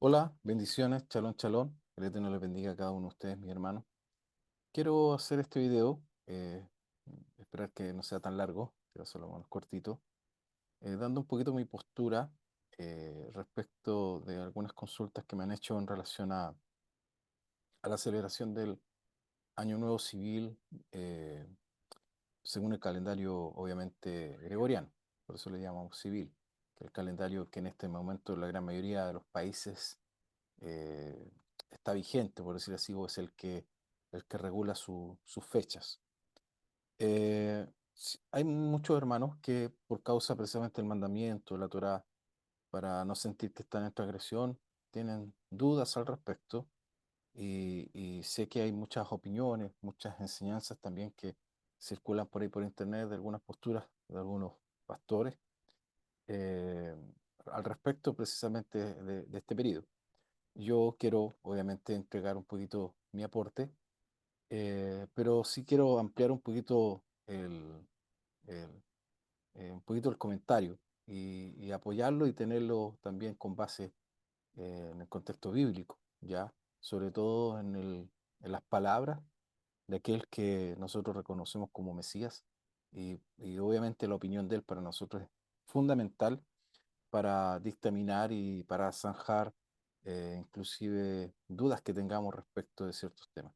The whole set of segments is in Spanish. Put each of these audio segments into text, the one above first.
Hola, bendiciones, chalón, chalón. Que el Eterno les bendiga a cada uno de ustedes, mis hermanos. Quiero hacer este video, esperar que no sea tan largo, quiero hacerlo más cortito, dando un poquito mi postura respecto de algunas consultas que me han hecho en relación a la celebración del Año Nuevo Civil, eh, según el calendario, obviamente, gregoriano. Por eso le llamamos civil, que el calendario que en este momento la gran mayoría de los países eh, está vigente, por decir así, o es el que regula sus fechas. Hay muchos hermanos que por causa precisamente del mandamiento, de la Torá, para no sentir que están en transgresión, tienen dudas al respecto y sé que hay muchas opiniones, muchas enseñanzas también que circulan por ahí por internet de algunas posturas de algunos pastores eh, al respecto precisamente de este periodo. Yo quiero, obviamente, entregar un poquito mi aporte, pero sí quiero ampliar un poquito el, un poquito el comentario y apoyarlo y tenerlo también con base en el contexto bíblico, ¿ya? Sobre todo en las palabras de aquel que nosotros reconocemos como Mesías y obviamente la opinión de él para nosotros es fundamental para dictaminar y para zanjar inclusive dudas que tengamos respecto de ciertos temas.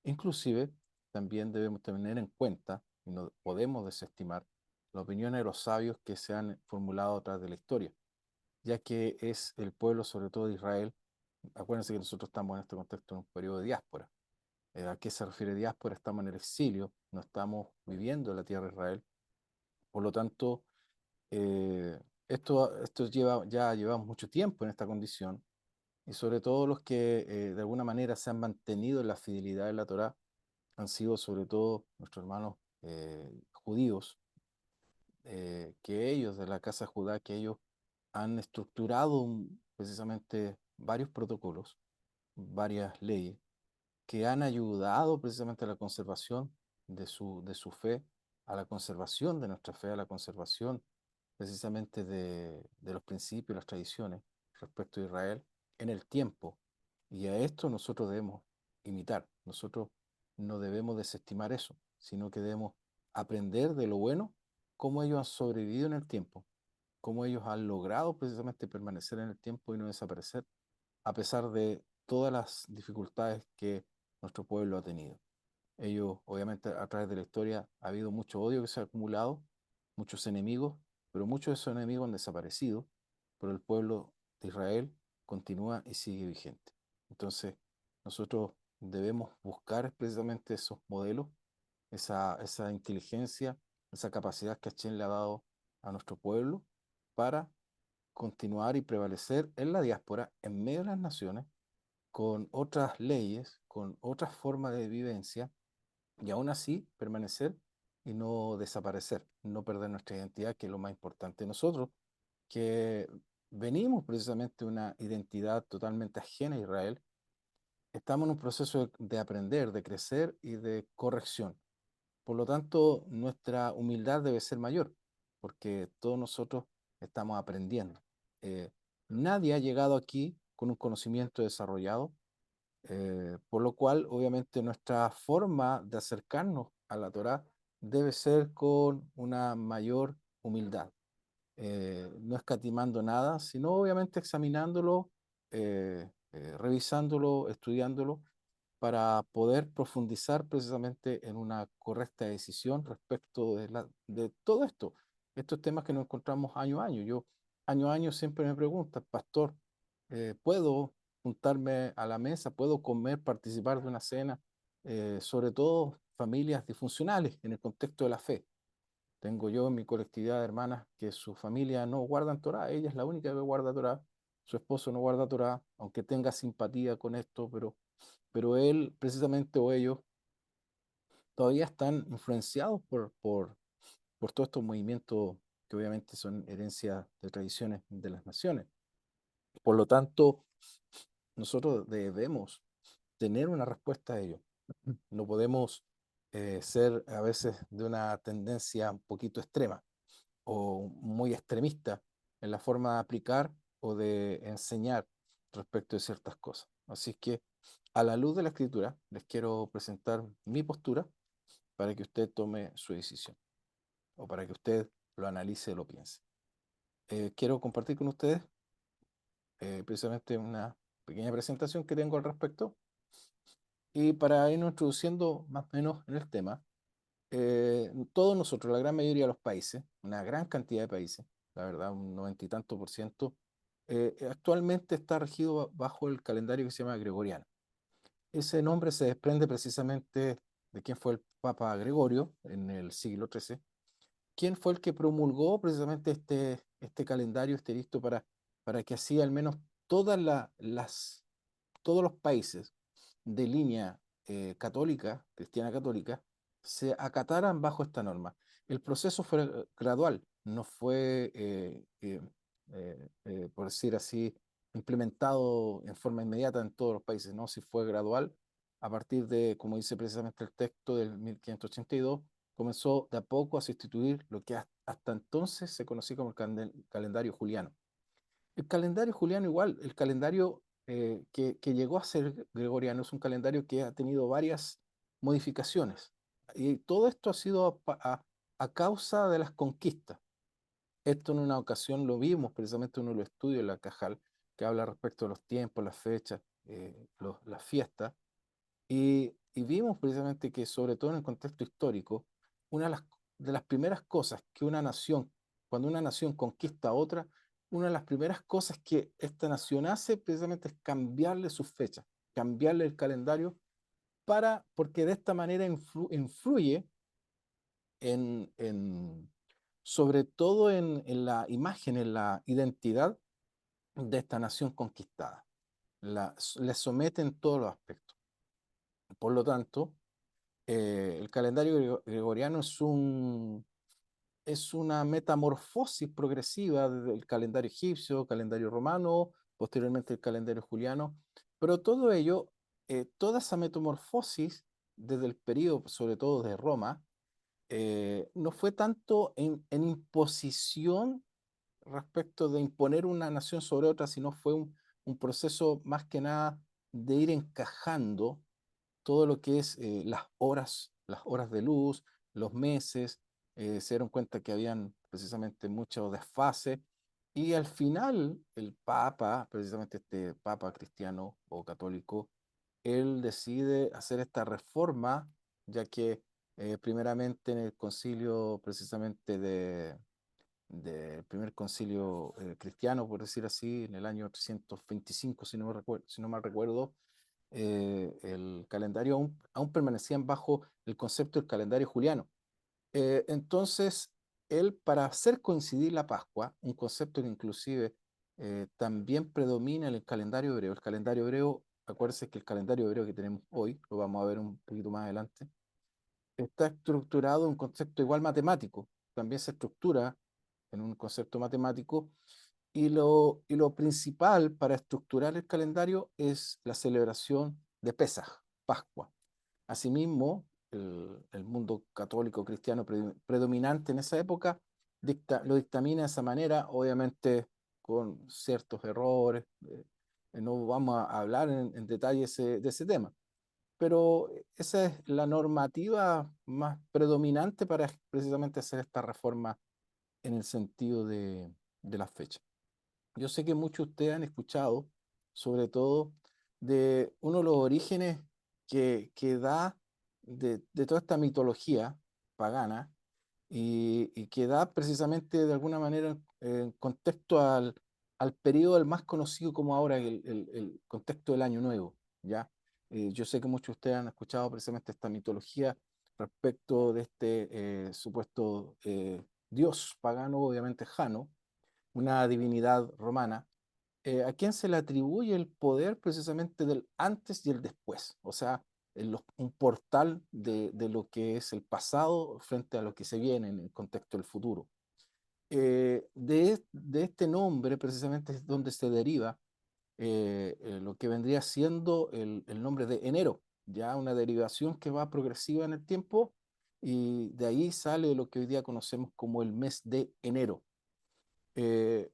Inclusive también debemos tener en cuenta, y no podemos desestimar, la opinión de los sabios que se han formulado a través de la historia, ya que es el pueblo, sobre todo de Israel. Acuérdense que nosotros estamos en este contexto en un periodo de diáspora. ¿A qué se refiere diáspora? Estamos en el exilio, no estamos viviendo en la tierra de Israel. Por lo tanto, eh, esto ya llevamos mucho tiempo en esta condición y sobre todo los que de alguna manera se han mantenido en la fidelidad de la Torá han sido sobre todo nuestros hermanos judíos, que ellos de la casa de Judá, que ellos han estructurado precisamente varios protocolos, varias leyes que han ayudado precisamente a la conservación de su fe, a la conservación de nuestra fe, a la conservación precisamente de los principios, las tradiciones respecto a Israel en el tiempo. Y a esto nosotros debemos imitar. Nosotros no debemos desestimar eso, sino que debemos aprender de lo bueno, cómo ellos han sobrevivido en el tiempo, cómo ellos han logrado precisamente permanecer en el tiempo y no desaparecer, a pesar de todas las dificultades que nuestro pueblo ha tenido. Ellos, obviamente, a través de la historia ha habido mucho odio que se ha acumulado, muchos enemigos, pero muchos de esos enemigos han desaparecido, pero el pueblo de Israel continúa y sigue vigente. Entonces, nosotros debemos buscar precisamente esos modelos, esa inteligencia, esa capacidad que Hashem le ha dado a nuestro pueblo para continuar y prevalecer en la diáspora, en medio de las naciones, con otras leyes, con otras formas de vivencia y aún así permanecer y no desaparecer, no perder nuestra identidad, que es lo más importante de nosotros, que venimos precisamente de una identidad totalmente ajena a Israel. Estamos en un proceso de aprender, de crecer y de corrección. Por lo tanto, nuestra humildad debe ser mayor, porque todos nosotros estamos aprendiendo. Eh, Nadie ha llegado aquí con un conocimiento desarrollado, por lo cual, obviamente, nuestra forma de acercarnos a la Torá debe ser con una mayor humildad, no escatimando nada, sino obviamente examinándolo, revisándolo, estudiándolo, para poder profundizar precisamente en una correcta decisión respecto de todo esto, estos temas que nos encontramos año a año. Yo año a año siempre me preguntan, pastor, ¿puedo juntarme a la mesa? ¿Puedo comer, participar de una cena? Sobre todo familias disfuncionales en el contexto de la fe. Tengo yo en mi colectividad de hermanas que su familia no guardan Torá, ella es la única que guarda Torá, su esposo no guarda Torá, aunque tenga simpatía con esto, pero él precisamente o ellos todavía están influenciados por todos estos movimientos que obviamente son herencias de tradiciones de las naciones. Por lo tanto, nosotros debemos tener una respuesta a ello. No podemos ser a veces de una tendencia un poquito extrema o muy extremista en la forma de aplicar o de enseñar. respecto de ciertas cosas. Así que, a la luz de la escritura, les quiero presentar mi postura para que usted tome su decisión o para que usted lo analice, lo piense. Quiero compartir con ustedes precisamente una pequeña presentación que tengo al respecto y para irnos introduciendo más o menos en el tema, todos nosotros, la gran mayoría de los países, una gran cantidad de países, la verdad, un 90 y tanto por ciento, actualmente está regido bajo el calendario que se llama Gregoriano. Ese nombre se desprende precisamente de quién fue el Papa Gregorio en el siglo XIII, quién fue el que promulgó precisamente este calendario, este listo para que así al menos todas todos los países de línea católica, cristiana católica, se acataran bajo esta norma. El proceso fue gradual, no fue, por decir así, implementado en forma inmediata en todos los países, ¿no? Si fue gradual, a partir de, como dice precisamente el texto del 1582, comenzó de a poco a sustituir lo que hasta entonces se conocía como el calendario juliano. El calendario juliano igual, el calendario que llegó a ser gregoriano es un calendario que ha tenido varias modificaciones. Y todo esto ha sido a causa de las conquistas. Esto en una ocasión lo vimos precisamente en uno de los estudios de la Cajal, que habla respecto a los tiempos, las fechas, las fiestas. Y vimos precisamente que, sobre todo en el contexto histórico, una de las primeras cosas que una nación, cuando una nación conquista a otra, una de las primeras cosas que esta nación hace precisamente es cambiarle sus fechas, cambiarle el calendario, porque de esta manera influye sobre todo en la imagen, en la identidad de esta nación conquistada. Le somete en todos los aspectos. Por lo tanto, el calendario gregoriano es una metamorfosis progresiva del calendario egipcio, calendario romano, posteriormente el calendario juliano, pero todo ello, toda esa metamorfosis desde el periodo, sobre todo de Roma, no fue tanto en imposición respecto de imponer una nación sobre otra, sino fue un proceso más que nada de ir encajando todo lo que es las horas de luz, los meses, se dieron cuenta que habían precisamente muchos desfases y al final el Papa, precisamente este Papa cristiano o católico, él decide hacer esta reforma, ya que primeramente en el concilio precisamente del primer concilio cristiano, por decir así, en el año 325, si no mal recuerdo, el calendario aún permanecían bajo el concepto del calendario juliano. Entonces, él, para hacer coincidir la Pascua, un concepto que inclusive también predomina en el calendario hebreo, acuérdense que el calendario hebreo que tenemos hoy, lo vamos a ver un poquito más adelante, está estructurado en un concepto igual matemático, también se estructura en un concepto matemático y lo principal para estructurar el calendario es la celebración de Pesaj, Pascua. Asimismo, el mundo católico cristiano predominante en esa época lo dictamina de esa manera, obviamente con ciertos errores. No vamos a hablar en detalle de ese tema, pero esa es la normativa más predominante para precisamente hacer esta reforma en el sentido de las fechas. Yo sé que muchos de ustedes han escuchado, sobre todo, de uno de los orígenes que da de toda esta mitología pagana y que da precisamente de alguna manera en contexto al periodo el más conocido como ahora el contexto del Año Nuevo, ¿ya? Yo sé que muchos de ustedes han escuchado precisamente esta mitología respecto de este supuesto dios pagano, obviamente Jano, una divinidad romana, a quien se le atribuye el poder precisamente del antes y el después, o sea, un portal de lo que es el pasado frente a lo que se viene en el contexto del futuro. De este nombre precisamente es donde se deriva lo que vendría siendo el nombre de enero, ya una derivación que va progresiva en el tiempo y de ahí sale lo que hoy día conocemos como el mes de enero.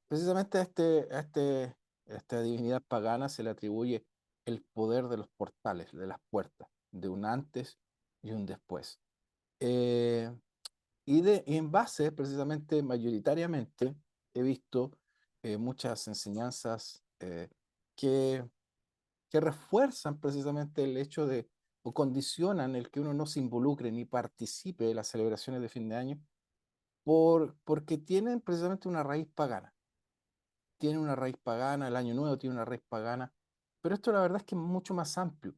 Precisamente a este A esta divinidad pagana se le atribuye el poder de los portales, de las puertas, de un antes y un después. Eh, y en base, precisamente, mayoritariamente, he visto muchas enseñanzas que, que refuerzan precisamente el hecho de, o condicionan el que uno no se involucre ni participe de las celebraciones de fin de año, porque tienen precisamente una raíz pagana. Tienen una raíz pagana, el año nuevo tiene una raíz pagana, pero esto la verdad es que es mucho más amplio.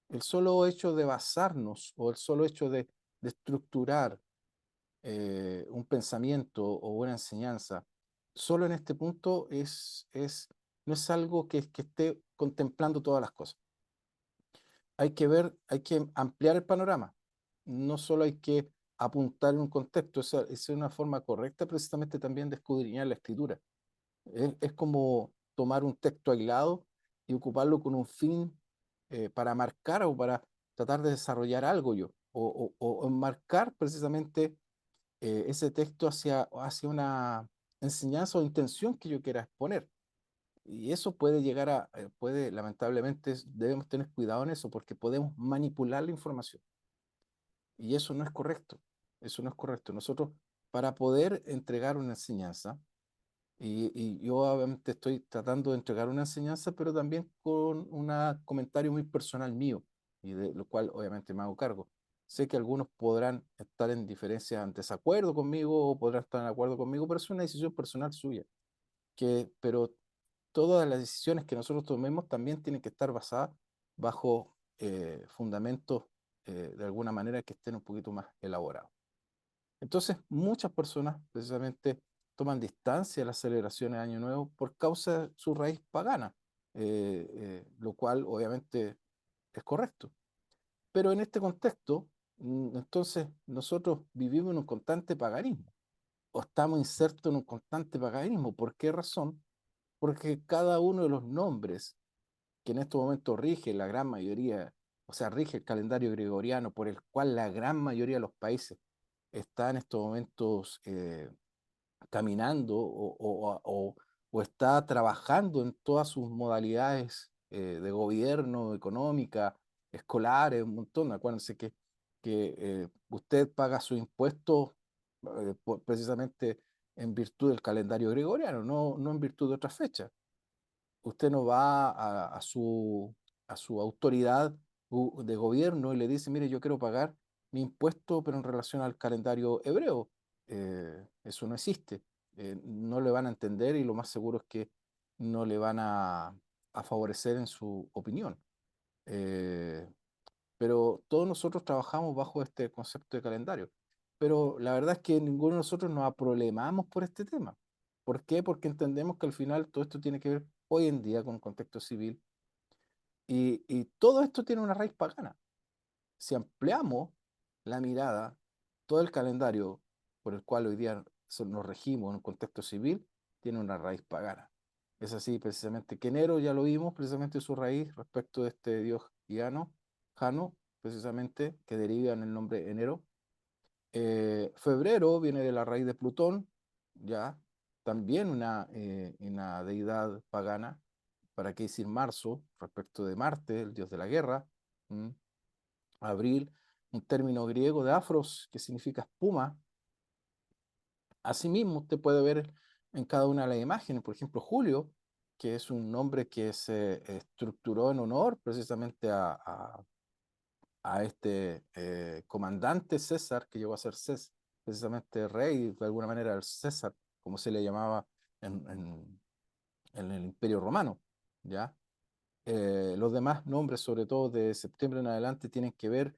El solo hecho de basarnos o el solo hecho de estructurar un pensamiento o una enseñanza solo en este punto no es algo que esté contemplando todas las cosas. Hay que ver, hay que ampliar el panorama. No solo hay que apuntar en un contexto, esa es una forma correcta precisamente también de escudriñar la escritura. Es como tomar un texto aislado y ocuparlo con un fin para marcar o para tratar de desarrollar algo yo, o enmarcar precisamente ese texto hacia una enseñanza o intención que yo quiera exponer. Y eso puede llegar lamentablemente, debemos tener cuidado en eso porque podemos manipular la información. Y eso no es correcto. Eso no es correcto. Nosotros, para poder entregar una enseñanza, y yo obviamente estoy tratando de entregar una enseñanza, pero también con un comentario muy personal mío, y de lo cual obviamente me hago cargo. Sé que algunos podrán estar en diferencia, en desacuerdo conmigo, o podrán estar en acuerdo conmigo, pero es una decisión personal suya. Pero todas las decisiones que nosotros tomemos también tienen que estar basadas bajo fundamentos de alguna manera que estén un poquito más elaborados. Entonces, muchas personas precisamente toman distancia de las celebraciones de Año Nuevo por causa de su raíz pagana, lo cual obviamente es correcto. Pero en este contexto, entonces nosotros vivimos en un constante paganismo o estamos insertos en un constante paganismo. ¿Por qué razón? Porque cada uno de los nombres que en estos momentos rige la gran mayoría, o sea, rige el calendario gregoriano por el cual la gran mayoría de los países está en estos momentos caminando o está trabajando en todas sus modalidades de gobierno, económica, escolares, un montón. Acuérdense que usted paga su impuesto precisamente en virtud del calendario gregoriano, no en virtud de otras fechas. Usted no va a su autoridad de gobierno y le dice, mire, yo quiero pagar mi impuesto, pero en relación al calendario hebreo. Eso no existe. No le van a entender y lo más seguro es que no le van a favorecer en su opinión. Eh, pero todos nosotros trabajamos bajo este concepto de calendario. Pero la verdad es que ninguno de nosotros nos aproblemamos por este tema. ¿Por qué? Porque entendemos que al final todo esto tiene que ver hoy en día con un contexto civil y todo esto tiene una raíz pagana. Si ampliamos la mirada, todo el calendario por el cual hoy día nos regimos en un contexto civil tiene una raíz pagana. Es así precisamente que enero ya lo vimos, precisamente su raíz respecto de este dios Jano, precisamente, que deriva en el nombre enero. Febrero viene de la raíz de Plutón, ya, también una deidad pagana. ¿Para qué decir marzo? Respecto de Marte, el dios de la guerra. ¿Mm? Abril, un término griego de afros, que significa espuma. Asimismo, usted puede ver en cada una de las imágenes, por ejemplo, Julio, que es un nombre que se estructuró en honor precisamente a este comandante César, que llegó a ser precisamente rey, de alguna manera el César, como se le llamaba en, en- en el Imperio Romano, ¿ya? Los demás nombres, sobre todo de septiembre en adelante, tienen que ver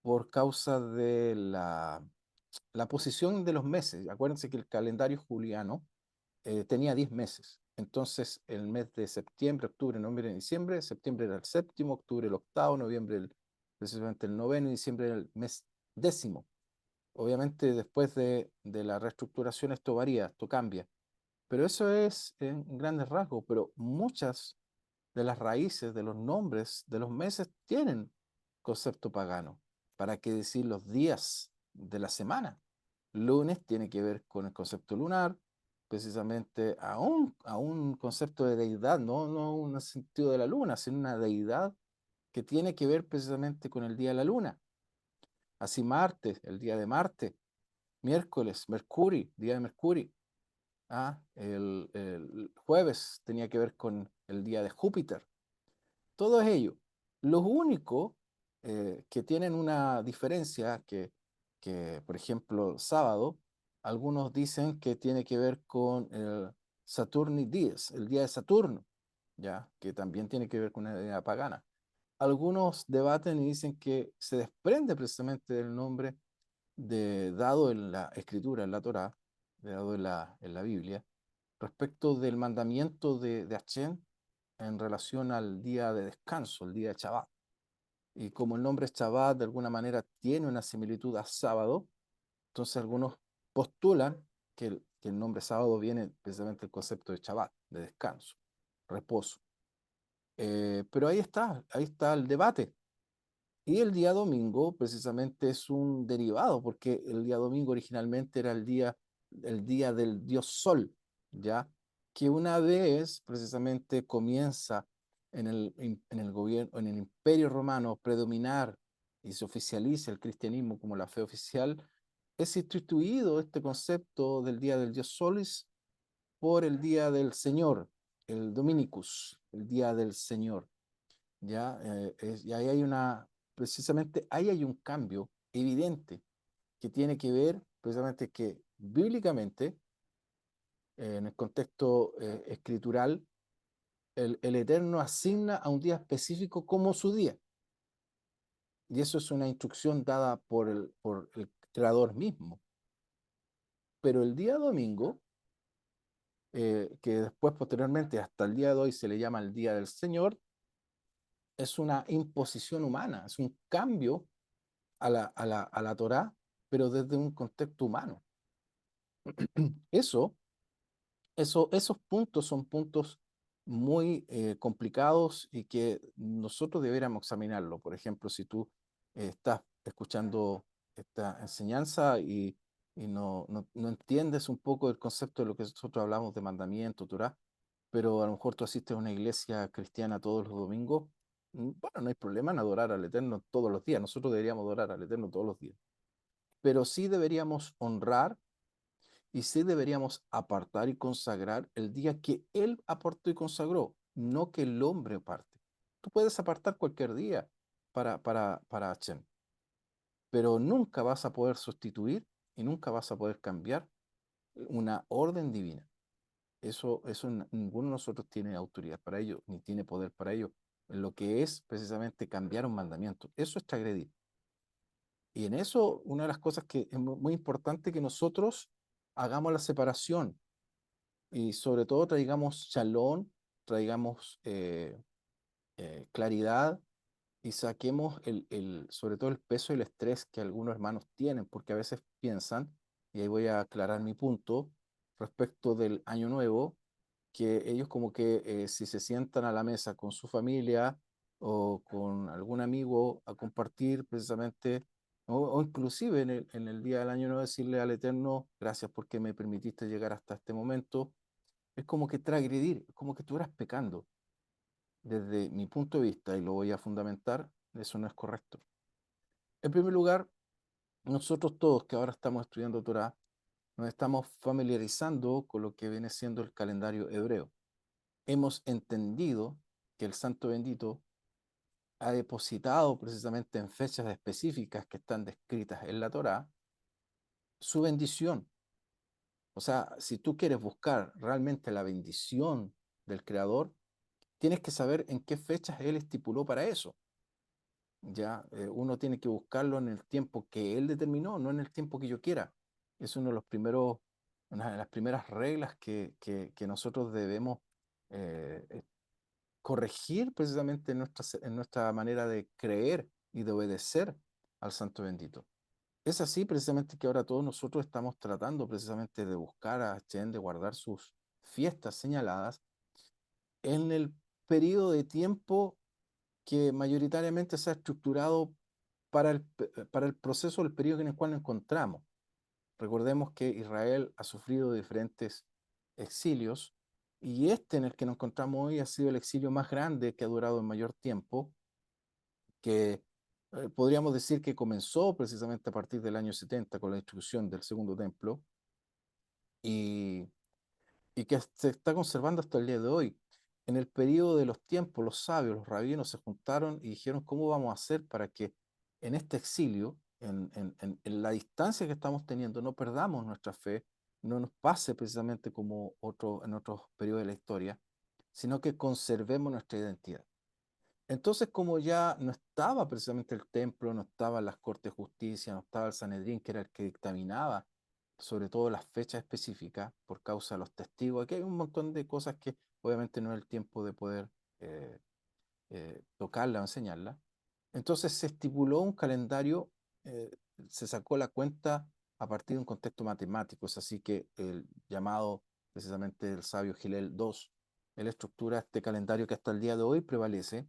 por causa de la posición de los meses. Acuérdense que el calendario juliano tenía 10 meses. Entonces, el mes de septiembre, octubre, noviembre y diciembre, septiembre era el séptimo, octubre el octavo, noviembre precisamente el noveno y diciembre era el mes décimo. Obviamente, después de la reestructuración esto varía, esto cambia. Pero eso es en grandes rasgos, pero muchas de las raíces de los nombres de los meses tienen concepto pagano. ¿Para qué decir los días de la semana? Lunes tiene que ver con el concepto lunar, precisamente a un concepto de deidad, no un sentido de la luna, sino una deidad que tiene que ver precisamente con el día de la luna. Así martes, el día de Marte, miércoles, Mercurio, día de Mercurio. El jueves tenía que ver con el día de Júpiter. Todo ello. Los únicos que tienen una diferencia, por ejemplo, sábado, algunos dicen que tiene que ver con el Saturni Dies, el día de Saturno, ya, que también tiene que ver con una idea pagana. Algunos debaten y dicen que se desprende precisamente del nombre dado en la escritura, en la Torá, dado en la Biblia, respecto del mandamiento de Hashem en relación al día de descanso, el día de Shabbat. Y como el nombre Shabbat de alguna manera tiene una similitud a sábado, entonces algunos postulan que el nombre sábado viene precisamente del concepto de Shabbat, de descanso, reposo. Pero ahí está el debate. Y el día domingo precisamente es un derivado, porque el día domingo originalmente era el día del dios Sol, ¿ya? Que una vez precisamente comienza en el gobierno, en el Imperio Romano predominar y se oficializa el cristianismo como la fe oficial, es instituido este concepto del día del dios Solis por el día del Señor, el Dominicus, el día del Señor. ¿Ya? Y ahí hay precisamente ahí hay un cambio evidente que tiene que ver precisamente que bíblicamente, en el contexto escritural, el Eterno asigna a un día específico como su día. Y eso es una instrucción dada por el Creador mismo. Pero el día domingo, que después posteriormente hasta el día de hoy se le llama el Día del Señor, es una imposición humana, es un cambio a la Torá, pero desde un contexto humano. Eso, esos puntos son puntos muy complicados y que nosotros deberíamos examinarlo. Por ejemplo, si tú estás escuchando esta enseñanza y no entiendes un poco el concepto de lo que nosotros hablamos de mandamiento, Torá, pero a lo mejor tú asistes a una iglesia cristiana todos los domingos, bueno, no hay problema en adorar al Eterno todos los días. Nosotros deberíamos adorar al Eterno todos los días, pero sí deberíamos honrar y sí deberíamos apartar y consagrar el día que Él apartó y consagró, no que el hombre aparte. Tú puedes apartar cualquier día para Hashem, pero nunca vas a poder sustituir y nunca vas a poder cambiar una orden divina. Eso ninguno de nosotros tiene autoridad para ello, ni tiene poder para ello. Lo que es precisamente cambiar un mandamiento. Eso es transgredir. Y en eso, una de las cosas que es muy importante que nosotros hagamos la separación y sobre todo traigamos shalom, traigamos claridad y saquemos sobre todo el peso y el estrés que algunos hermanos tienen, porque a veces piensan, y ahí voy a aclarar mi punto respecto del año nuevo, que ellos como que si se sientan a la mesa con su familia o con algún amigo a compartir precisamente, o inclusive en el día del año nuevo decirle al Eterno, gracias porque me permitiste llegar hasta este momento, es como que transgredir, es como que estuvieras pecando. Desde mi punto de vista, y lo voy a fundamentar, eso no es correcto. En primer lugar, nosotros todos que ahora estamos estudiando Torah, nos estamos familiarizando con lo que viene siendo el calendario hebreo. Hemos entendido que el Santo Bendito ha depositado precisamente en fechas específicas que están descritas en la Torá su bendición. O sea, si tú quieres buscar realmente la bendición del Creador, tienes que saber en qué fechas Él estipuló para eso. Ya, uno tiene que buscarlo en el tiempo que Él determinó, no en el tiempo que yo quiera. Es uno de los primeros, una de las primeras reglas que nosotros debemos eh, corregir precisamente en nuestra manera de creer y de obedecer al Santo Bendito. Es así precisamente que ahora todos nosotros estamos tratando precisamente de buscar a Hashem, de guardar sus fiestas señaladas en el periodo de tiempo que mayoritariamente se ha estructurado para el proceso, el periodo en el cual nos encontramos. Recordemos que Israel ha sufrido diferentes exilios, y este en el que nos encontramos hoy ha sido el exilio más grande que ha durado en mayor tiempo, que podríamos decir que comenzó precisamente a partir del año 70 con la destrucción del Segundo Templo y, y que se está conservando hasta el día de hoy. En el periodo de los tiempos, los sabios, los rabinos se juntaron y dijeron, ¿cómo vamos a hacer para que en este exilio, en la distancia que estamos teniendo, no perdamos nuestra fe, no nos pase precisamente como en otros periodos de la historia, sino que conservemos nuestra identidad? Entonces, como ya no estaba precisamente el templo, no estaban las cortes de justicia, no estaba el Sanedrín, que era el que dictaminaba sobre todo las fechas específicas por causa de los testigos, aquí hay un montón de cosas que obviamente no es el tiempo de poder eh, tocarla o enseñarla. Entonces se estipuló un calendario, eh, se sacó la cuenta a partir de un contexto matemático, es así que el llamado precisamente el sabio Gilel II, él estructura este calendario que hasta el día de hoy prevalece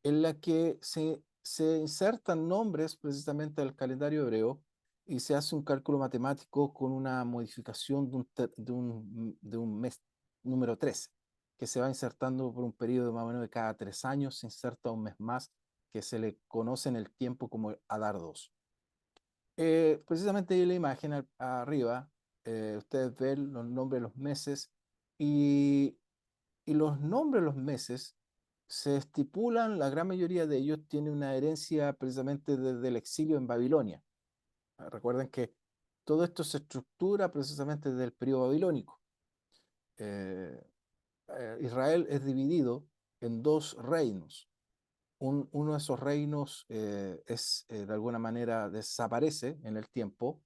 en la que se insertan nombres precisamente al calendario hebreo y se hace un cálculo matemático con una modificación de un mes número 13, que se va insertando por un periodo más o menos de cada 3 años, se inserta un mes más, que se le conoce en el tiempo como Adar 2. Precisamente ahí en la imagen arriba, ustedes ven los nombres de los meses y los nombres de los meses se estipulan, la gran mayoría de ellos tiene una herencia precisamente desde el exilio en Babilonia. Recuerden que todo esto se estructura precisamente desde el periodo babilónico. Eh, Israel es dividido en dos reinos. Uno de esos reinos de alguna manera desaparece en el tiempo,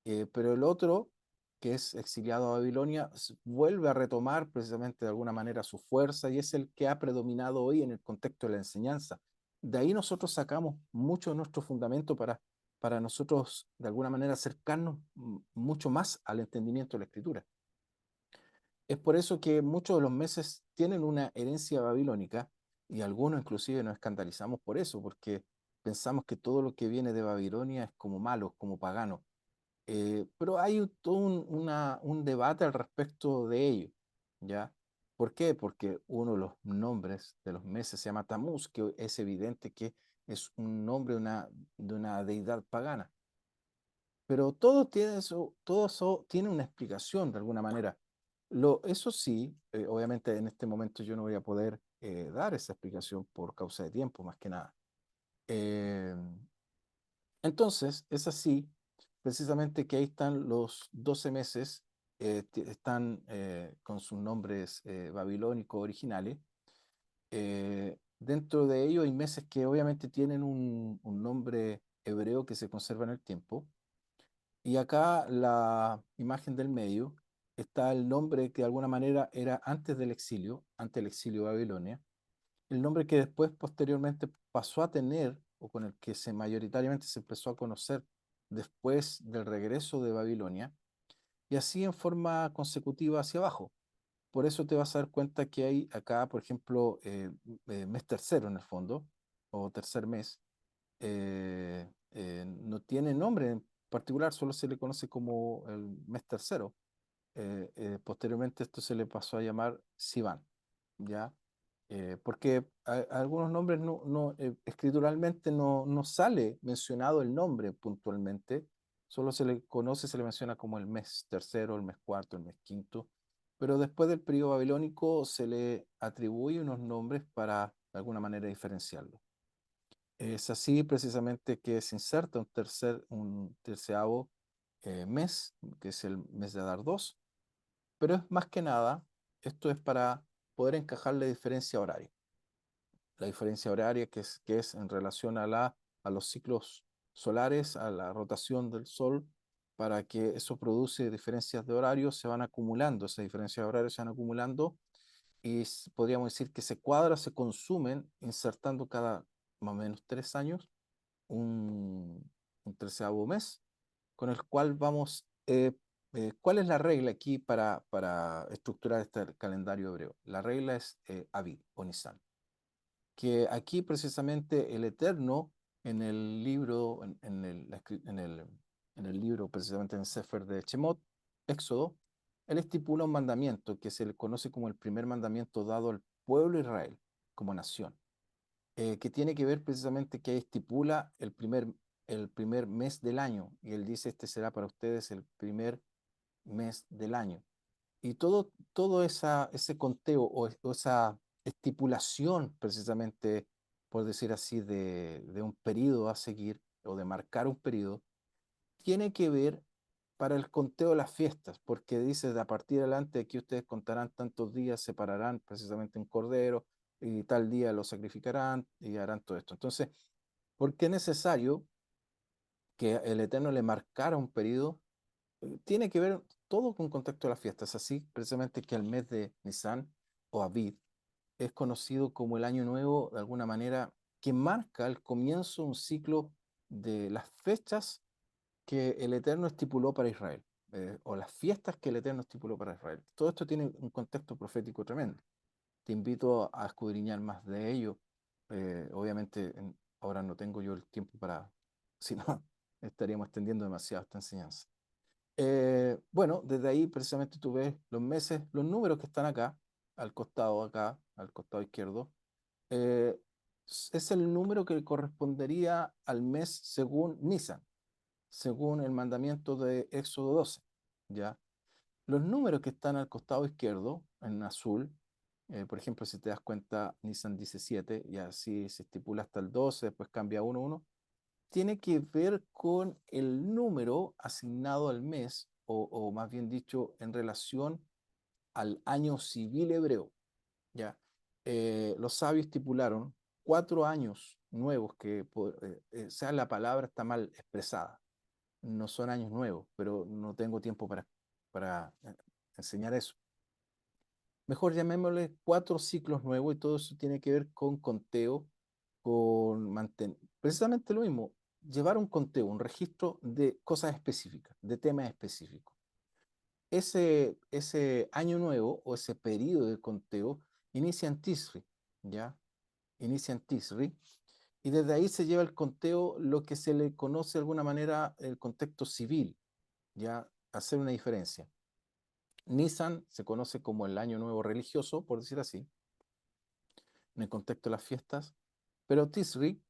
pero el otro, que es exiliado a Babilonia, vuelve a retomar precisamente de alguna manera su fuerza y es el que ha predominado hoy en el contexto de la enseñanza. De ahí nosotros sacamos mucho de nuestro fundamento para nosotros de alguna manera acercarnos mucho más al entendimiento de la escritura. Es por eso que muchos de los meses tienen una herencia babilónica y algunos inclusive nos escandalizamos por eso, porque pensamos que todo lo que viene de Babilonia es como malo, como pagano. Pero hay todo un debate al respecto de ello, ¿ya? ¿Por qué? Porque uno de los nombres de los meses se llama Tamuz, que es evidente que es un nombre de una deidad pagana. Pero todo eso tiene una explicación de alguna manera. Eso sí, obviamente en este momento yo no voy a poder dar esa explicación por causa de tiempo, más que nada. Eh, entonces, es así, precisamente que ahí están los 12 meses, están con sus nombres babilónicos originales. Dentro de ellos hay meses que obviamente tienen un nombre hebreo que se conserva en el tiempo. Y acá la imagen del medio está el nombre que de alguna manera era antes del exilio de Babilonia, el nombre que después posteriormente pasó a tener o con el que se mayoritariamente se empezó a conocer después del regreso de Babilonia y así en forma consecutiva hacia abajo. Por eso te vas a dar cuenta que hay acá, por ejemplo, mes tercero en el fondo, o tercer mes, no tiene nombre en particular, solo se le conoce como el mes tercero. Posteriormente esto se le pasó a llamar Sivan, ¿ya? Porque algunos nombres escrituralmente no sale mencionado el nombre puntualmente, solo se le conoce, se le menciona como el mes tercero, el mes cuarto, el mes quinto, pero después del periodo babilónico se le atribuye unos nombres para de alguna manera diferenciarlo. Es así precisamente que se inserta un terceavo mes, que es el mes de Adar 2, pero es más que nada, esto es para poder encajar la diferencia horaria. La diferencia horaria que es en relación a los ciclos solares, a la rotación del Sol, para que eso produce diferencias de horario, se van acumulando, esas diferencias de horario se van acumulando y podríamos decir que se cuadra, se consumen insertando cada más o menos 3 años un treceavo mes, con el cual vamos, ¿cuál es la regla aquí para estructurar este calendario hebreo? La regla es Aviv o Nisan, que aquí precisamente el Eterno en el libro, en el libro precisamente en el Sefer de Shemot, Éxodo, él estipula un mandamiento que se le conoce como el primer mandamiento dado al pueblo de Israel como nación, que tiene que ver precisamente que estipula el primer mes del año, y él dice, este será para ustedes el primer mes del año. Y todo ese conteo o esa estipulación, precisamente, por decir así, de un periodo a seguir o de marcar un periodo, tiene que ver para el conteo de las fiestas, porque dice, de a partir de adelante, aquí ustedes contarán tantos días, separarán precisamente un cordero, y tal día lo sacrificarán y harán todo esto. Entonces, ¿por qué es necesario que el Eterno le marcara un periodo? Tiene que ver todo con contexto de las fiestas, así precisamente que el mes de Nisan o Aviv es conocido como el año nuevo de alguna manera que marca el comienzo de un ciclo de las fechas que el Eterno estipuló para Israel, o las fiestas que el Eterno estipuló para Israel. Todo esto tiene un contexto profético tremendo. Te invito a escudriñar más de ello. Obviamente ahora no tengo yo el tiempo para, si no, estaríamos extendiendo demasiado esta enseñanza. Bueno, desde ahí precisamente tú ves los meses, los números que están acá, al costado izquierdo, eh, es el número que correspondería al mes según Nisan, según el mandamiento de Éxodo 12, ¿ya? Los números que están al costado izquierdo, en azul, por ejemplo, si te das cuenta, Nisan dice 7 y así se estipula hasta el 12, después cambia a 1, 1, tiene que ver con el número asignado al mes, o más bien dicho, en relación al año civil hebreo, ¿ya? Los sabios estipularon 4 años nuevos o sea, la palabra está mal expresada, no son años nuevos, pero no tengo tiempo para enseñar eso. Mejor llamémosle 4 ciclos nuevos, y todo eso tiene que ver con conteo, con mantener, precisamente lo mismo, llevar un conteo, un registro de cosas específicas, de temas específicos. Ese año nuevo o ese periodo de conteo inicia en Tisri, ¿ya? Inicia en Tisri, y desde ahí se lleva el conteo lo que se le conoce de alguna manera el contexto civil, ¿ya? Hacer una diferencia. Nisan se conoce como el año nuevo religioso, por decir así, en el contexto de las fiestas, pero Tisri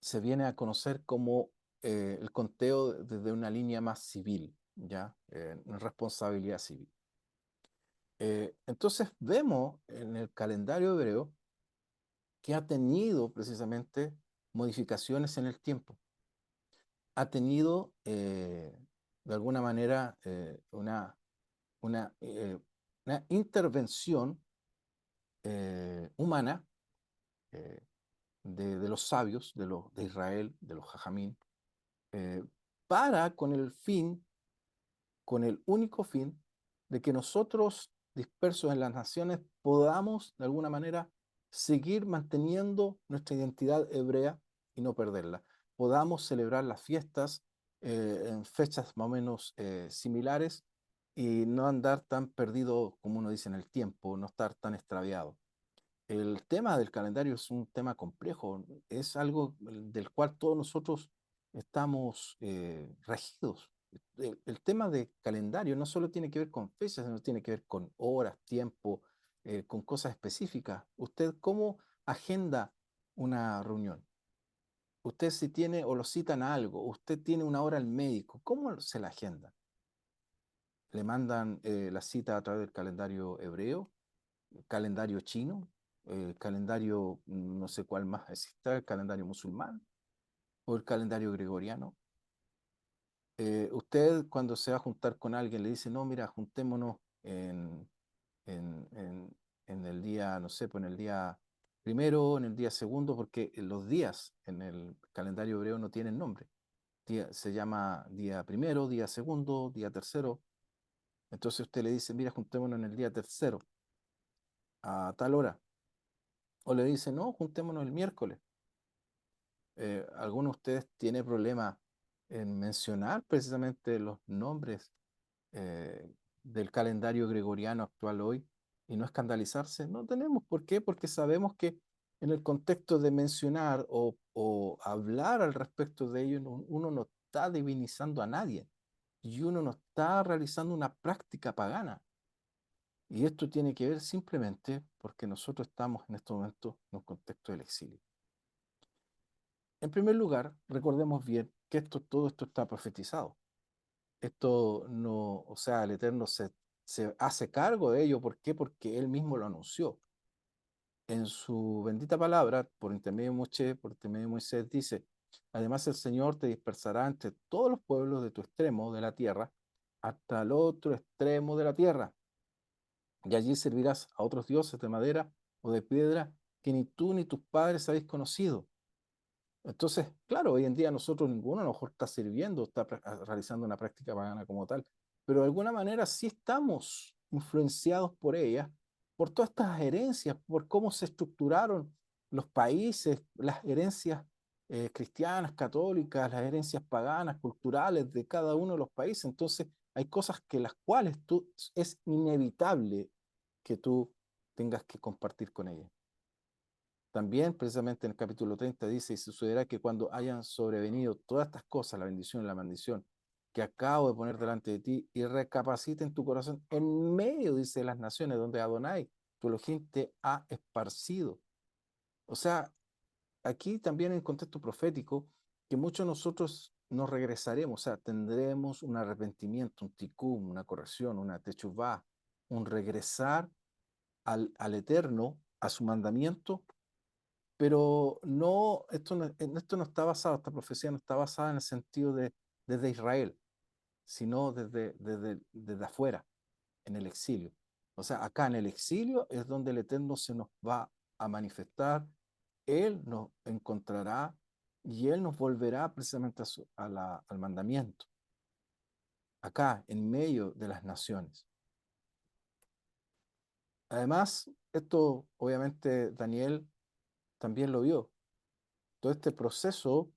se viene a conocer como el conteo desde una línea más civil, ¿ya? Responsabilidad civil. Entonces vemos en el calendario hebreo que ha tenido precisamente modificaciones en el tiempo. Ha tenido de alguna manera una, eh, una intervención humana, eh, de los sabios, de Israel, de los Jajamín, eh, para con el único fin de que nosotros, dispersos en las naciones, podamos de alguna manera seguir manteniendo nuestra identidad hebrea y no perderla. Podamos celebrar las fiestas en fechas más o menos similares, y no andar tan perdido, como uno dice, en el tiempo, no estar tan extraviado. El tema del calendario es un tema complejo, es algo del cual todos nosotros estamos regidos. El tema de calendario no solo tiene que ver con fechas, sino tiene que ver con horas, tiempo, con cosas específicas. ¿Usted cómo agenda una reunión? Usted, si tiene o lo citan a algo, usted tiene una hora al médico, ¿cómo se la agenda? ¿Le mandan la cita a través del calendario hebreo, calendario chino, el calendario, no sé cuál más existe, el calendario musulmán o el calendario gregoriano? Usted, cuando se va a juntar con alguien, le dice, no, mira, juntémonos en, en- en el día, no sé, pues en el día primero, en el día segundo, porque los días en el calendario hebreo no tienen nombre. Se llama día primero, día segundo, día tercero. Entonces usted le dice, mira, juntémonos en el día tercero a tal hora. O le dice, no, juntémonos el miércoles. ¿Alguno de ustedes tiene problema en mencionar precisamente los nombres del calendario gregoriano actual hoy y no escandalizarse? No tenemos por qué, porque sabemos que en el contexto de mencionar o hablar al respecto de ello, uno no está divinizando a nadie. y uno no está realizando una práctica pagana. Y esto tiene que ver simplemente porque nosotros estamos en este momento en un contexto del exilio. En primer lugar, recordemos bien que todo esto está profetizado. Esto no, o sea, el Eterno se hace cargo de ello. ¿Por qué? Porque Él mismo lo anunció. En su bendita palabra, por intermedio de Moisés, por intermedio de Moisés, dice: además el Señor te dispersará entre todos los pueblos de tu extremo de la tierra hasta el otro extremo de la tierra, y allí servirás a otros dioses de madera o de piedra que ni tú ni tus padres habéis conocido. Entonces, claro, hoy en día nosotros ninguno a lo mejor está sirviendo, está realizando una práctica pagana como tal, pero de alguna manera sí estamos influenciados por ella, por todas estas herencias, por cómo se estructuraron los países, las herencias cristianas, católicas, las herencias paganas, culturales de cada uno de los países. Entonces, hay cosas que las cuales es inevitable que tú tengas que compartir con ellas. También, precisamente en el capítulo 30 dice: y sucederá que cuando hayan sobrevenido todas estas cosas, la bendición y la maldición, que acabo de poner delante de ti, y recapacite en tu corazón, en medio, dice, de las naciones donde Adonai, tu Elohim, te ha esparcido. O sea, aquí también en contexto profético, que muchos de nosotros nos regresaremos, o sea, tendremos un arrepentimiento, un tikkun, una corrección, una techuvá, un regresar al Eterno, a su mandamiento, pero no, esto no está basado, esta profecía no está basada en el sentido de desde Israel, sino desde afuera, en el exilio. O sea, acá en el exilio es donde el Eterno se nos va a manifestar, Él nos encontrará y Él nos volverá precisamente al mandamiento, acá, en medio de las naciones. Además, esto obviamente Daniel también lo vio. Todo este proceso,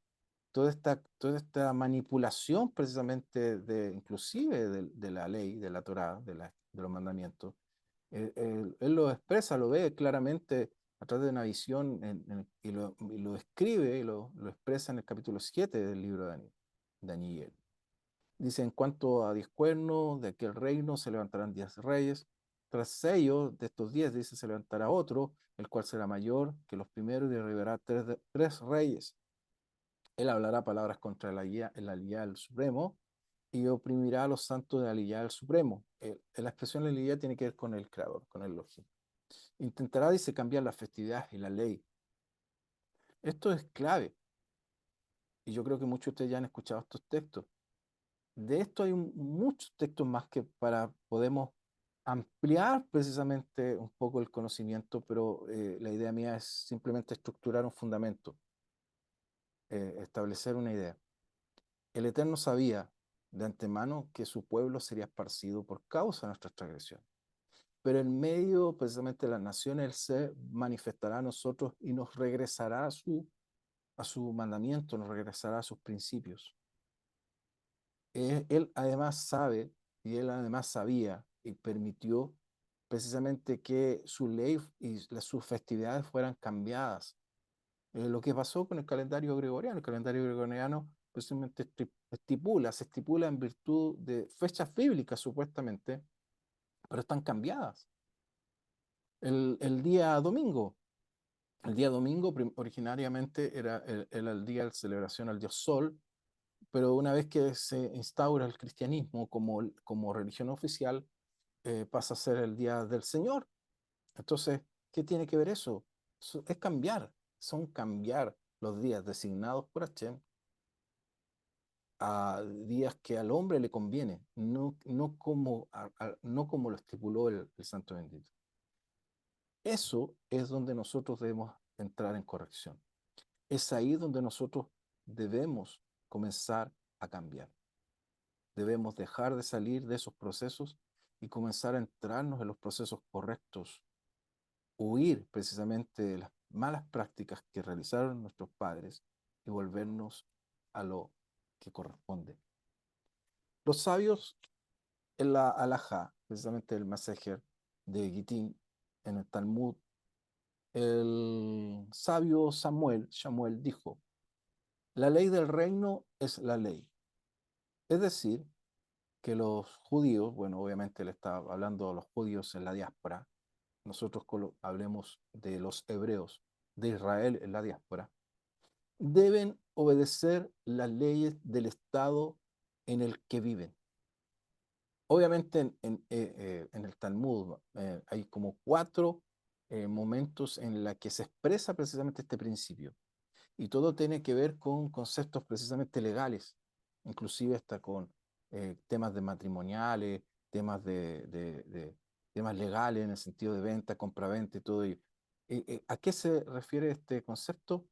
toda esta manipulación precisamente inclusive de la ley, de la Torá, de los mandamientos, él lo expresa, lo ve claramente a través de una visión y lo escribe y lo expresa en el capítulo 7 del libro de Daniel. Dice: en cuanto a 10 cuernos de aquel reino se levantarán 10 reyes. Tras ellos, de estos 10, dice, se levantará otro, el cual será mayor que los primeros y derribará tres reyes. Él hablará palabras contra el Aliyah del Supremo y oprimirá a los santos de Aliyah del Supremo. La expresión Aliyah tiene que ver con el Creador, con el Elohim. Intentará, dice, cambiar las festividades y la ley. Esto es clave, y yo creo que muchos de ustedes ya han escuchado estos textos. De esto hay muchos textos más que podemos ampliar precisamente un poco el conocimiento, pero la idea mía es simplemente estructurar un fundamento, establecer una idea. El Eterno sabía de antemano que su pueblo sería esparcido por causa de nuestra transgresión. Pero en medio precisamente de las naciones, Él se manifestará a nosotros y nos regresará a su mandamiento, nos regresará a sus principios. Él además sabe, y Él además sabía y permitió precisamente que su ley y sus festividades fueran cambiadas. Lo que pasó con el calendario gregoriano precisamente se estipula en virtud de fechas bíblicas supuestamente, pero están cambiadas. El día domingo originariamente era el día de celebración al dios Sol, pero una vez que se instaura el cristianismo como religión oficial, pasa a ser el día del Señor. Entonces, ¿qué tiene que ver eso? Es cambiar, son cambiar los días designados por Hashem a días que al hombre le conviene, no como lo estipuló el Santo Bendito. Eso es donde nosotros debemos entrar en corrección. Es ahí donde nosotros debemos comenzar a cambiar. Debemos dejar de salir de esos procesos y comenzar a entrarnos en los procesos correctos, huir precisamente de las malas prácticas que realizaron nuestros padres y volvernos a lo que corresponde. Los sabios en la Alajá, precisamente el Masejer de Gitín, en el Talmud, el sabio Samuel dijo: la ley del reino es la ley. Es decir, que los judíos, bueno, obviamente le está hablando a los judíos en la diáspora, nosotros hablemos de los hebreos de Israel en la diáspora, deben obedecer las leyes del Estado en el que viven. Obviamente en el Talmud hay como cuatro momentos en la que se expresa precisamente este principio. Y todo tiene que ver con conceptos precisamente legales, inclusive hasta con temas de matrimoniales, temas temas legales en el sentido de venta, compraventa y todo ello. ¿A qué se refiere este concepto?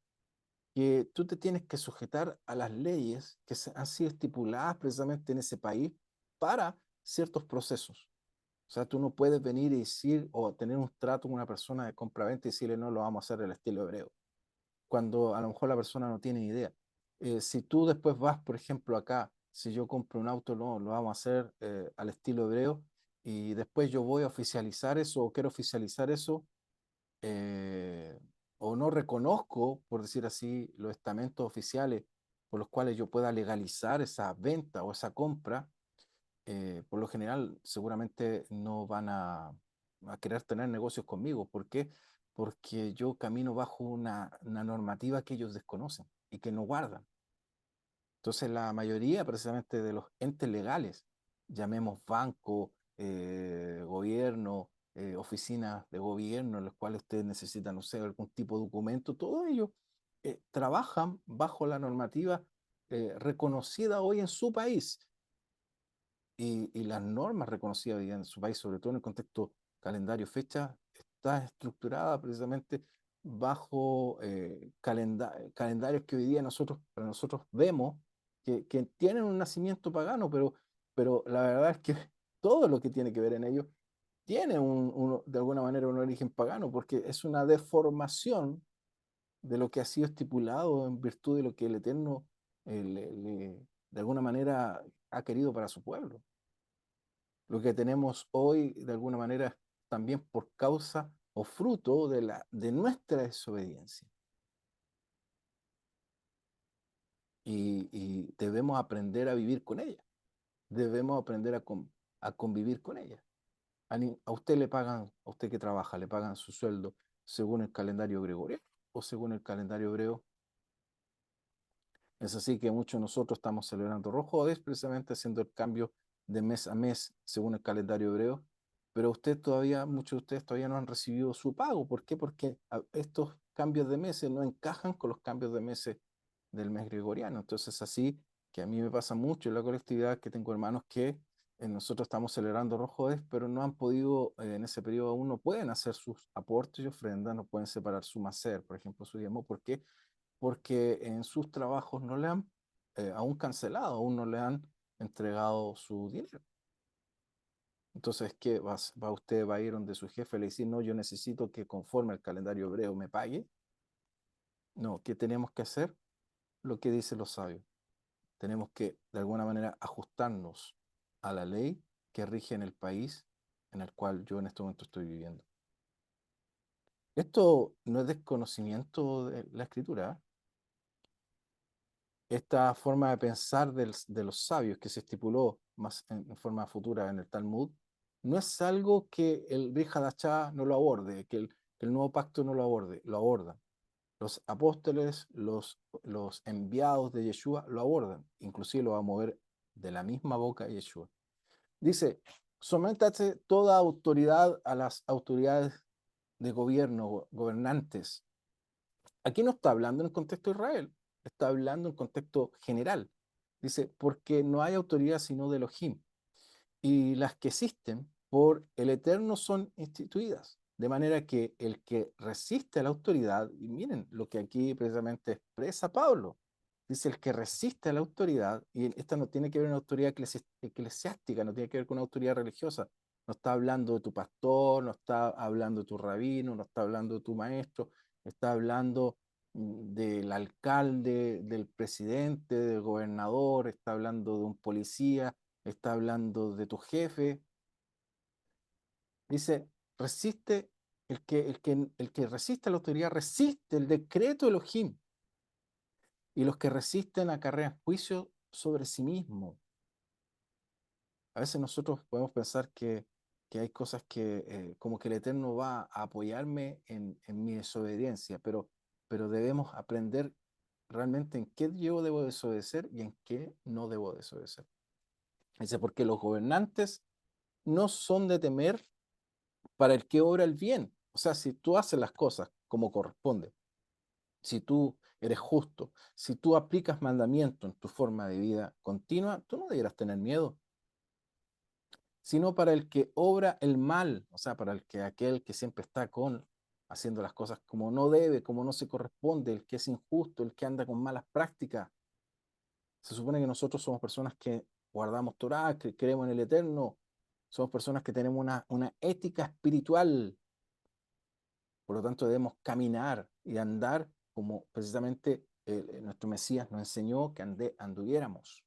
Que tú te tienes que sujetar a las leyes que han sido estipuladas precisamente en ese país para ciertos procesos. O sea, tú no puedes venir y decir o tener un trato con una persona de compraventa y decirle no, lo vamos a hacer del estilo hebreo cuando a lo mejor la persona no tiene idea. Si tú después vas, por ejemplo, acá, si yo compro un auto, no, lo vamos a hacer al estilo hebreo y después yo voy a oficializar eso o quiero oficializar eso eh, o no reconozco, por decir así, los estamentos oficiales por los cuales yo pueda legalizar esa venta o esa compra, por lo general seguramente no van a querer tener negocios conmigo. ¿Por qué? Porque yo camino bajo una normativa que ellos desconocen y que no guardan. Entonces la mayoría precisamente de los entes legales, llamemos banco, gobierno, oficinas de gobierno en los cuales ustedes necesitan, no sé, algún tipo de documento, todo ello trabajan bajo la normativa reconocida hoy en su país y las normas reconocidas hoy en su país, sobre todo en el contexto calendario fecha, está estructurada precisamente bajo calendarios que hoy día para nosotros vemos que tienen un nacimiento pagano, pero la verdad es que todo lo que tiene que ver en ellos tiene de alguna manera un origen pagano, porque es una deformación de lo que ha sido estipulado en virtud de lo que el Eterno de alguna manera ha querido para su pueblo. Lo que tenemos hoy, de alguna manera, también por causa o fruto de nuestra desobediencia. Y debemos aprender a vivir con ella. Debemos aprender a convivir con ella. A usted le pagan, a usted que trabaja, le pagan su sueldo según el calendario gregoriano o según el calendario hebreo. Es así que muchos de nosotros estamos celebrando Rojodes, precisamente haciendo el cambio de mes a mes según el calendario hebreo, pero muchos de ustedes todavía no han recibido su pago. ¿Por qué? Porque estos cambios de meses no encajan con los cambios de meses del mes gregoriano. Entonces, así que a mí me pasa mucho en la colectividad que tengo hermanos que nosotros estamos celebrando Rojodes, pero no han podido, en ese periodo aún no pueden hacer sus aportes y ofrendas, no pueden separar su macer, por ejemplo, su diezmo. ¿Por qué? Porque en sus trabajos no le han aún cancelado, aún no le han entregado su dinero. Entonces, ¿qué usted va a ir donde su jefe le dice, no, yo necesito que conforme al calendario hebreo me pague? No, ¿qué tenemos que hacer? Lo que dicen los sabios. Tenemos que, de alguna manera, ajustarnos a la ley que rige en el país en el cual yo en este momento estoy viviendo. Esto no es desconocimiento de la escritura, esta forma de pensar de los sabios que se estipuló más en forma futura en el Talmud, no es algo que el Brit Hadashah no lo aborde, que el nuevo pacto no lo aborde, lo abordan. Los apóstoles, los enviados de Yeshua lo abordan, inclusive lo va a mover de la misma boca de Yeshua. Dice, sométate toda autoridad a las autoridades de gobierno, gobernantes. Aquí no está hablando en el contexto de Israel, está hablando en contexto general. Dice, porque no hay autoridad sino de Elohim, y las que existen por el Eterno son instituidas. De manera que el que resiste a la autoridad, y miren lo que aquí precisamente expresa Pablo, dice el que resiste a la autoridad, y esta no tiene que ver con una autoridad eclesiástica, no tiene que ver con una autoridad religiosa, no está hablando de tu pastor, no está hablando de tu rabino, no está hablando de tu maestro, está hablando del alcalde, del presidente, del gobernador, está hablando de un policía, está hablando de tu jefe. Dice, resiste, el que resiste a la autoridad resiste el decreto de Elohim, y los que resisten acarrean juicio sobre sí mismo. A veces nosotros podemos pensar que hay cosas que como que el Eterno va a apoyarme en mi desobediencia, pero debemos aprender realmente en qué yo debo desobedecer y en qué no debo desobedecer. Dice, porque los gobernantes no son de temer para el que obra el bien. O sea, si tú haces las cosas como corresponde, si tú eres justo, si tú aplicas mandamiento en tu forma de vida continua, tú no deberás tener miedo, sino para el que obra el mal, o sea, para el que aquel que siempre está haciendo las cosas como no debe, como no se corresponde, el que es injusto, el que anda con malas prácticas. Se supone que nosotros somos personas que guardamos Torah, que creemos en el Eterno, somos personas que tenemos una ética espiritual, por lo tanto debemos caminar y andar como precisamente nuestro Mesías nos enseñó que anduviéramos.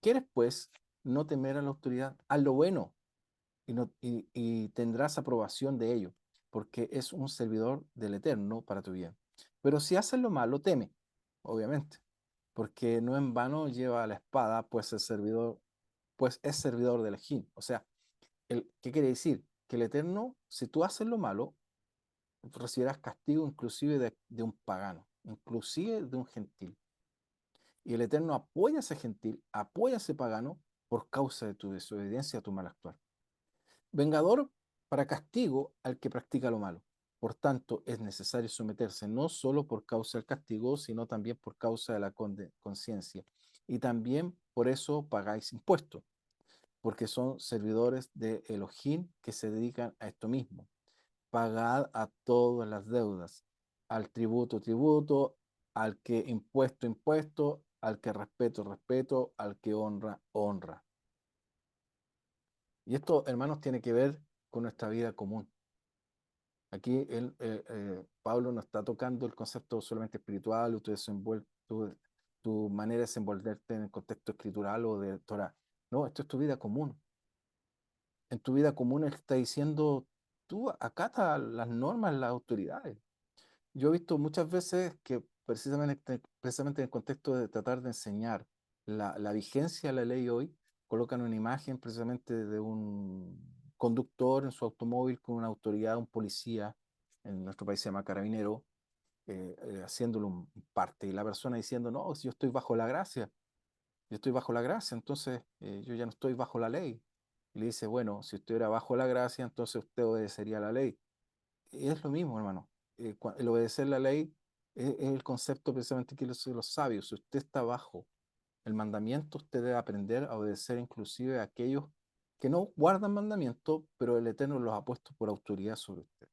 ¿Quieres pues no temer a la autoridad? Haz lo bueno y tendrás aprobación de ello, porque es un servidor del Eterno para tu bien. Pero si haces lo malo, teme, obviamente, porque no en vano lleva la espada, pues es servidor del Elohim. O sea, ¿qué quiere decir? Que el Eterno, si tú haces lo malo, recibirás castigo inclusive de un pagano, inclusive de un gentil. Y el Eterno apoya a ese gentil, apoya a ese pagano por causa de tu desobediencia, tu mal actuar. Vengador para castigo al que practica lo malo. Por tanto, es necesario someterse no solo por causa del castigo, sino también por causa de la conciencia. Y también por eso pagáis impuestos, porque son servidores de Elohim que se dedican a esto mismo. Pagad a todas las deudas, al tributo, tributo, al que impuesto, impuesto, al que respeto, respeto, al que honra, honra. Y esto, hermanos, tiene que ver con nuestra vida común. Aquí Pablo no está tocando el concepto solamente espiritual, tu manera de desenvolverte en el contexto escritural o de Torah. No, esto es tu vida común. En tu vida común él está diciendo, tú acata las normas, las autoridades. Yo he visto muchas veces que precisamente en el contexto de tratar de enseñar la vigencia de la ley hoy, colocan una imagen precisamente de un conductor en su automóvil con una autoridad, un policía, en nuestro país se llama carabinero, haciéndolo un parte, y la persona diciendo, no, si yo estoy bajo la gracia, yo estoy bajo la gracia, entonces yo ya no estoy bajo la ley. Y le dice, bueno, si usted era bajo la gracia, entonces usted obedecería la ley. Y es lo mismo, hermano. El obedecer la ley es el concepto precisamente que los sabios. Si usted está bajo el mandamiento, usted debe aprender a obedecer inclusive a aquellos que no guardan mandamiento, pero el Eterno los ha puesto por autoridad sobre usted.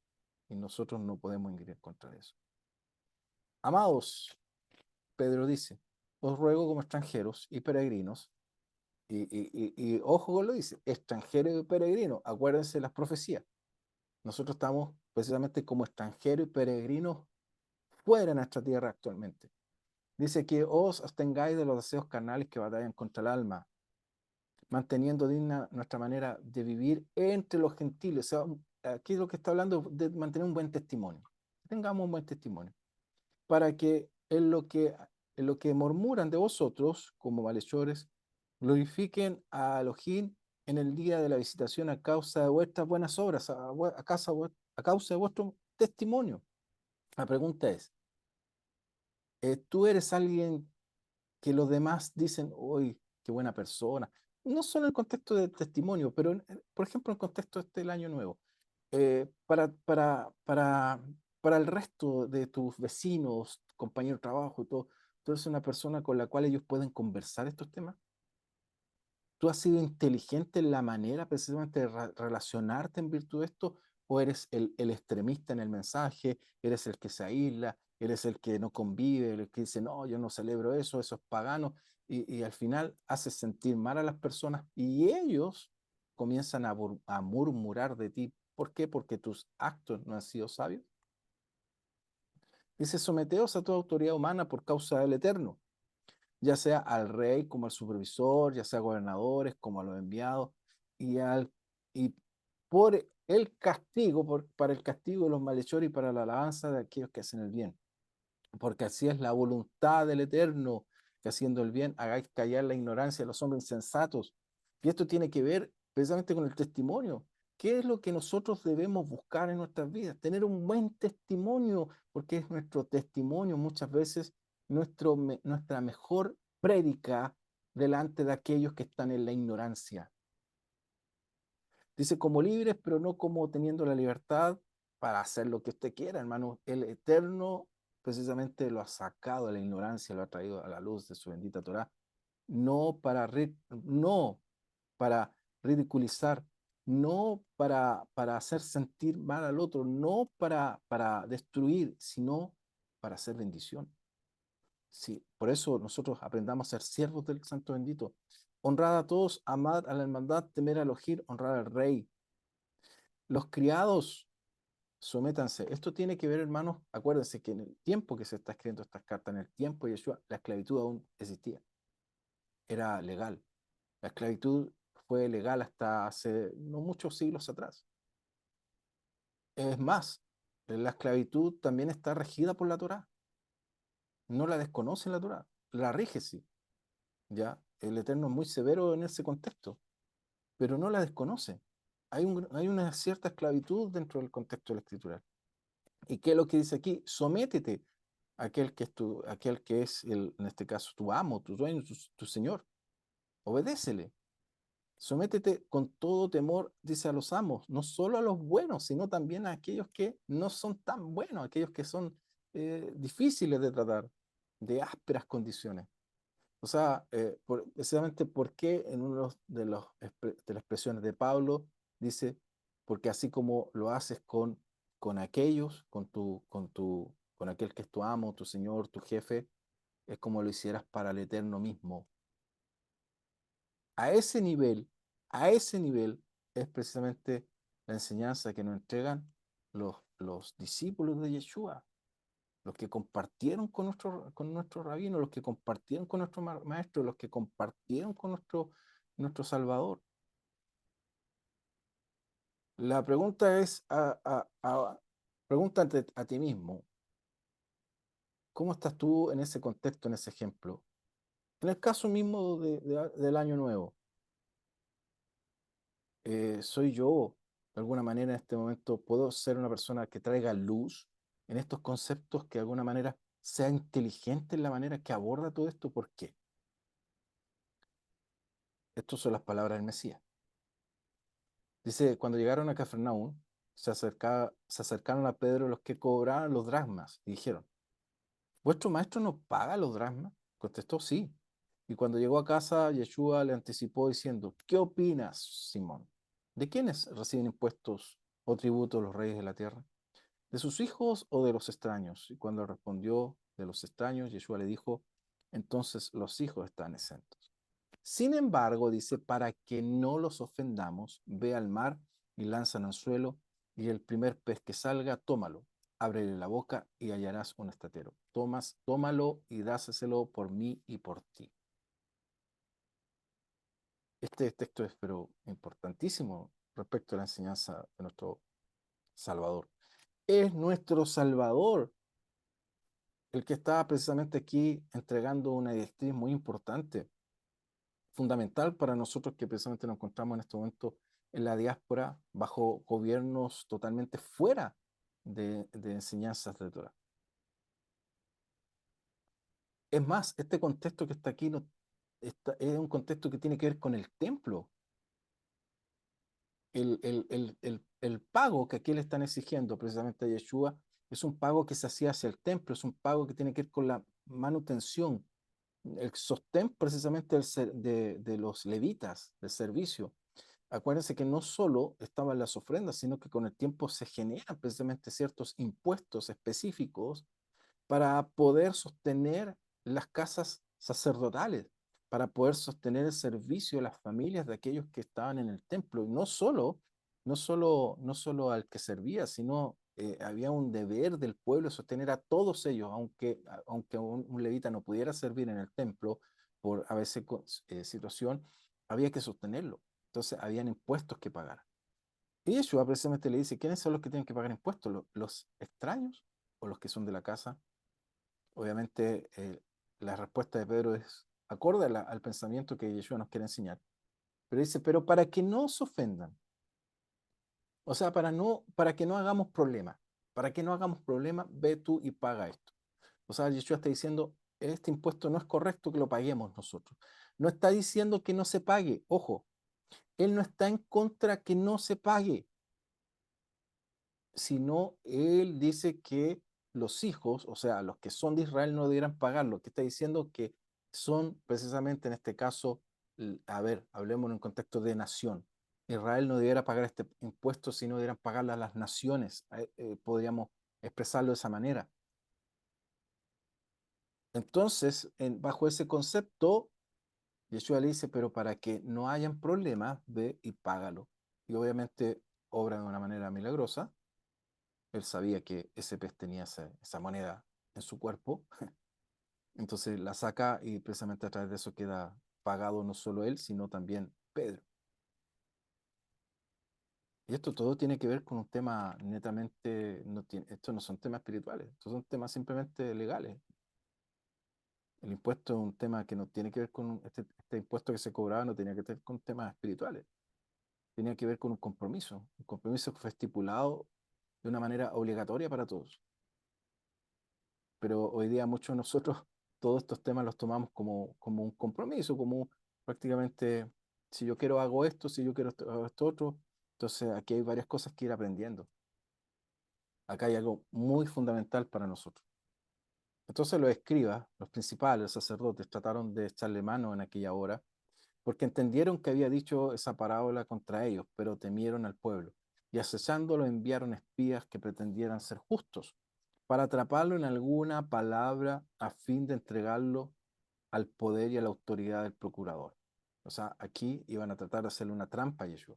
Y nosotros no podemos ir contra eso. Amados, Pedro dice, os ruego como extranjeros y peregrinos, y ojo con lo dice, extranjero y peregrino, acuérdense de las profecías. Nosotros estamos precisamente como extranjeros y peregrinos fuera de nuestra tierra actualmente. Dice que os abstengáis de los deseos carnales que batallan contra el alma, manteniendo digna nuestra manera de vivir entre los gentiles. O sea, aquí lo que está hablando de mantener un buen testimonio. Tengamos un buen testimonio. Para que en lo que murmuran de vosotros, como malhechores, glorifiquen a Elohim en el día de la visitación a causa de vuestras buenas obras, a causa de vuestro testimonio. La pregunta es, ¿tú eres alguien que los demás dicen, uy, qué buena persona? No solo en el contexto del testimonio, pero por ejemplo en el contexto del año nuevo. Eh, para, para, para, para el resto de tus vecinos, compañeros de trabajo y todo, ¿tú eres una persona con la cual ellos pueden conversar estos temas? ¿Tú has sido inteligente en la manera precisamente de relacionarte en virtud de esto? ¿O eres el extremista en el mensaje? ¿Eres el que se aísla? ¿Eres el que no convive? ¿El que dice, no, yo no celebro eso, eso es pagano? Y al final haces sentir mal a las personas y ellos comienzan a murmurar de ti. ¿Por qué? Porque tus actos no han sido sabios. Dice, someteos a toda autoridad humana por causa del Eterno, ya sea al rey como al supervisor, ya sea a gobernadores como a los enviados, y, y por el castigo, para el castigo de los malhechores y para la alabanza de aquellos que hacen el bien. Porque así es la voluntad del Eterno, que haciendo el bien hagáis callar la ignorancia de los hombres insensatos Y esto tiene que ver precisamente con el testimonio. ¿Qué es lo que nosotros debemos buscar en nuestras vidas? Tener un buen testimonio, porque es nuestro testimonio muchas veces nuestra mejor prédica delante de aquellos que están en la ignorancia. Dice, como libres, pero no como teniendo la libertad para hacer lo que usted quiera, hermano. El Eterno precisamente lo ha sacado de la ignorancia, lo ha traído a la luz de su bendita Torá, no para ridiculizar, no para hacer sentir mal al otro, no para destruir, sino para hacer bendición. Sí, por eso nosotros aprendamos a ser siervos del Santo Bendito. Honrad a todos, amad a la hermandad, temer al ojir, honrar al rey. Los criados, sométanse. Esto tiene que ver, hermanos, acuérdense que en el tiempo que se está escribiendo estas cartas, en el tiempo de Yeshua, la esclavitud aún existía, era legal. La esclavitud fue legal hasta hace no muchos siglos atrás. Es más, la esclavitud también está regida por la Torá. No la desconoce la Torá, la rige sí. ¿Ya? El Eterno es muy severo en ese contexto, pero no la desconoce. Hay una cierta esclavitud dentro del contexto de la escritura. ¿Y qué es lo que dice aquí? Sométete a aquel que es en este caso, tu amo, tu dueño, tu señor. Obedécele. Sométete con todo temor, dice a los amos, no solo a los buenos, sino también a aquellos que no son tan buenos, aquellos que son difíciles de tratar, de ásperas condiciones. O sea, precisamente porque en uno de las expresiones de Pablo dice, porque así como lo haces con aquellos, con aquel que es tu amo, tu señor, tu jefe, es como lo hicieras para el eterno mismo. A ese nivel, a ese nivel es precisamente la enseñanza que nos entregan los discípulos de Yeshua, los que compartieron con nuestro rabino, los que compartieron con nuestro maestro, los que compartieron con nuestro Salvador. La pregunta es, pregúntate a ti mismo, ¿cómo estás tú en ese contexto, en ese ejemplo? En el caso mismo del Año Nuevo, soy yo, de alguna manera en este momento, puedo ser una persona que traiga luz en estos conceptos, que de alguna manera sea inteligente en la manera que aborda todo esto. ¿Por qué? Estas son las palabras del Mesías. Dice, cuando llegaron a Cafarnaúm, se acercaron a Pedro los que cobraban los dracmas y dijeron, ¿vuestro maestro no paga los dracmas? Contestó, sí. Y cuando llegó a casa, Yeshua le anticipó diciendo, ¿qué opinas, Simón? ¿De quiénes reciben impuestos o tributos los reyes de la tierra? ¿De sus hijos o de los extraños? Y cuando respondió de los extraños, Yeshua le dijo, entonces los hijos están exentos. Sin embargo, dice, para que no los ofendamos, ve al mar y lánzalo al suelo, y el primer pez que salga, tómalo. Ábrele la boca y hallarás un estatero. Tómalo y dáseselo por mí y por ti. Este texto es pero importantísimo respecto a la enseñanza de nuestro Salvador. Es nuestro Salvador el que está precisamente aquí entregando una directriz muy importante, fundamental para nosotros que precisamente nos encontramos en este momento en la diáspora bajo gobiernos totalmente fuera de enseñanzas de Torah. Es más, este contexto que está aquí es un contexto que tiene que ver con el templo. El pago que aquí le están exigiendo precisamente a Yeshua es un pago que se hacía hacia el templo, es un pago que tiene que ver con la manutención, el sostén precisamente de los levitas, del servicio. Acuérdense que no solo estaban las ofrendas, sino que con el tiempo se generan precisamente ciertos impuestos específicos para poder sostener las casas sacerdotales, para poder sostener el servicio de las familias de aquellos que estaban en el templo. Y no solo al que servía, sino había un deber del pueblo de sostener a todos ellos, aunque un levita no pudiera servir en el templo por a veces situación, había que sostenerlo. Entonces, habían impuestos que pagar. Y Yeshua precisamente le dice, ¿quiénes son los que tienen que pagar impuestos? ¿Los extraños o los que son de la casa? Obviamente, la respuesta de Pedro es acorde al pensamiento que Yeshua nos quiere enseñar. Pero dice, pero para que no se ofendan, o sea, para que no hagamos problemas, para que no hagamos problemas, ve tú y paga esto. O sea, Yeshua está diciendo, este impuesto no es correcto que lo paguemos nosotros. No está diciendo que no se pague, ojo, él no está en contra que no se pague, sino él dice que los hijos, o sea, los que son de Israel no debieran pagarlo, que está diciendo que son precisamente en este caso, a ver, hablemos en un contexto de nación. Israel no debiera pagar este impuesto, sino debieran pagarlo a las naciones, podríamos expresarlo de esa manera. Entonces, bajo ese concepto, Yeshua le dice, pero para que no hayan problemas, ve y págalo. Y obviamente obra de una manera milagrosa. Él sabía que ese pez tenía esa moneda en su cuerpo, entonces la saca y precisamente a través de eso queda pagado no solo él, sino también Pedro. Y esto todo tiene que ver con un tema netamente, no tiene, estos no son temas espirituales, estos son temas simplemente legales. El impuesto es un tema que no tiene que ver con este impuesto que se cobraba, no tenía que ver con temas espirituales, tenía que ver con un compromiso que fue estipulado de una manera obligatoria para todos. Pero hoy día muchos de nosotros todos estos temas los tomamos como un compromiso, como prácticamente, si yo quiero hago esto, si yo quiero hago esto otro. Entonces aquí hay varias cosas que ir aprendiendo. Acá hay algo muy fundamental para nosotros. Entonces los escribas, los principales, los sacerdotes, trataron de echarle mano en aquella hora, porque entendieron que había dicho esa parábola contra ellos, pero temieron al pueblo. Y acechándolo enviaron espías que pretendieran ser justos, para atraparlo en alguna palabra a fin de entregarlo al poder y a la autoridad del procurador. O sea, aquí iban a tratar de hacerle una trampa a Yeshua.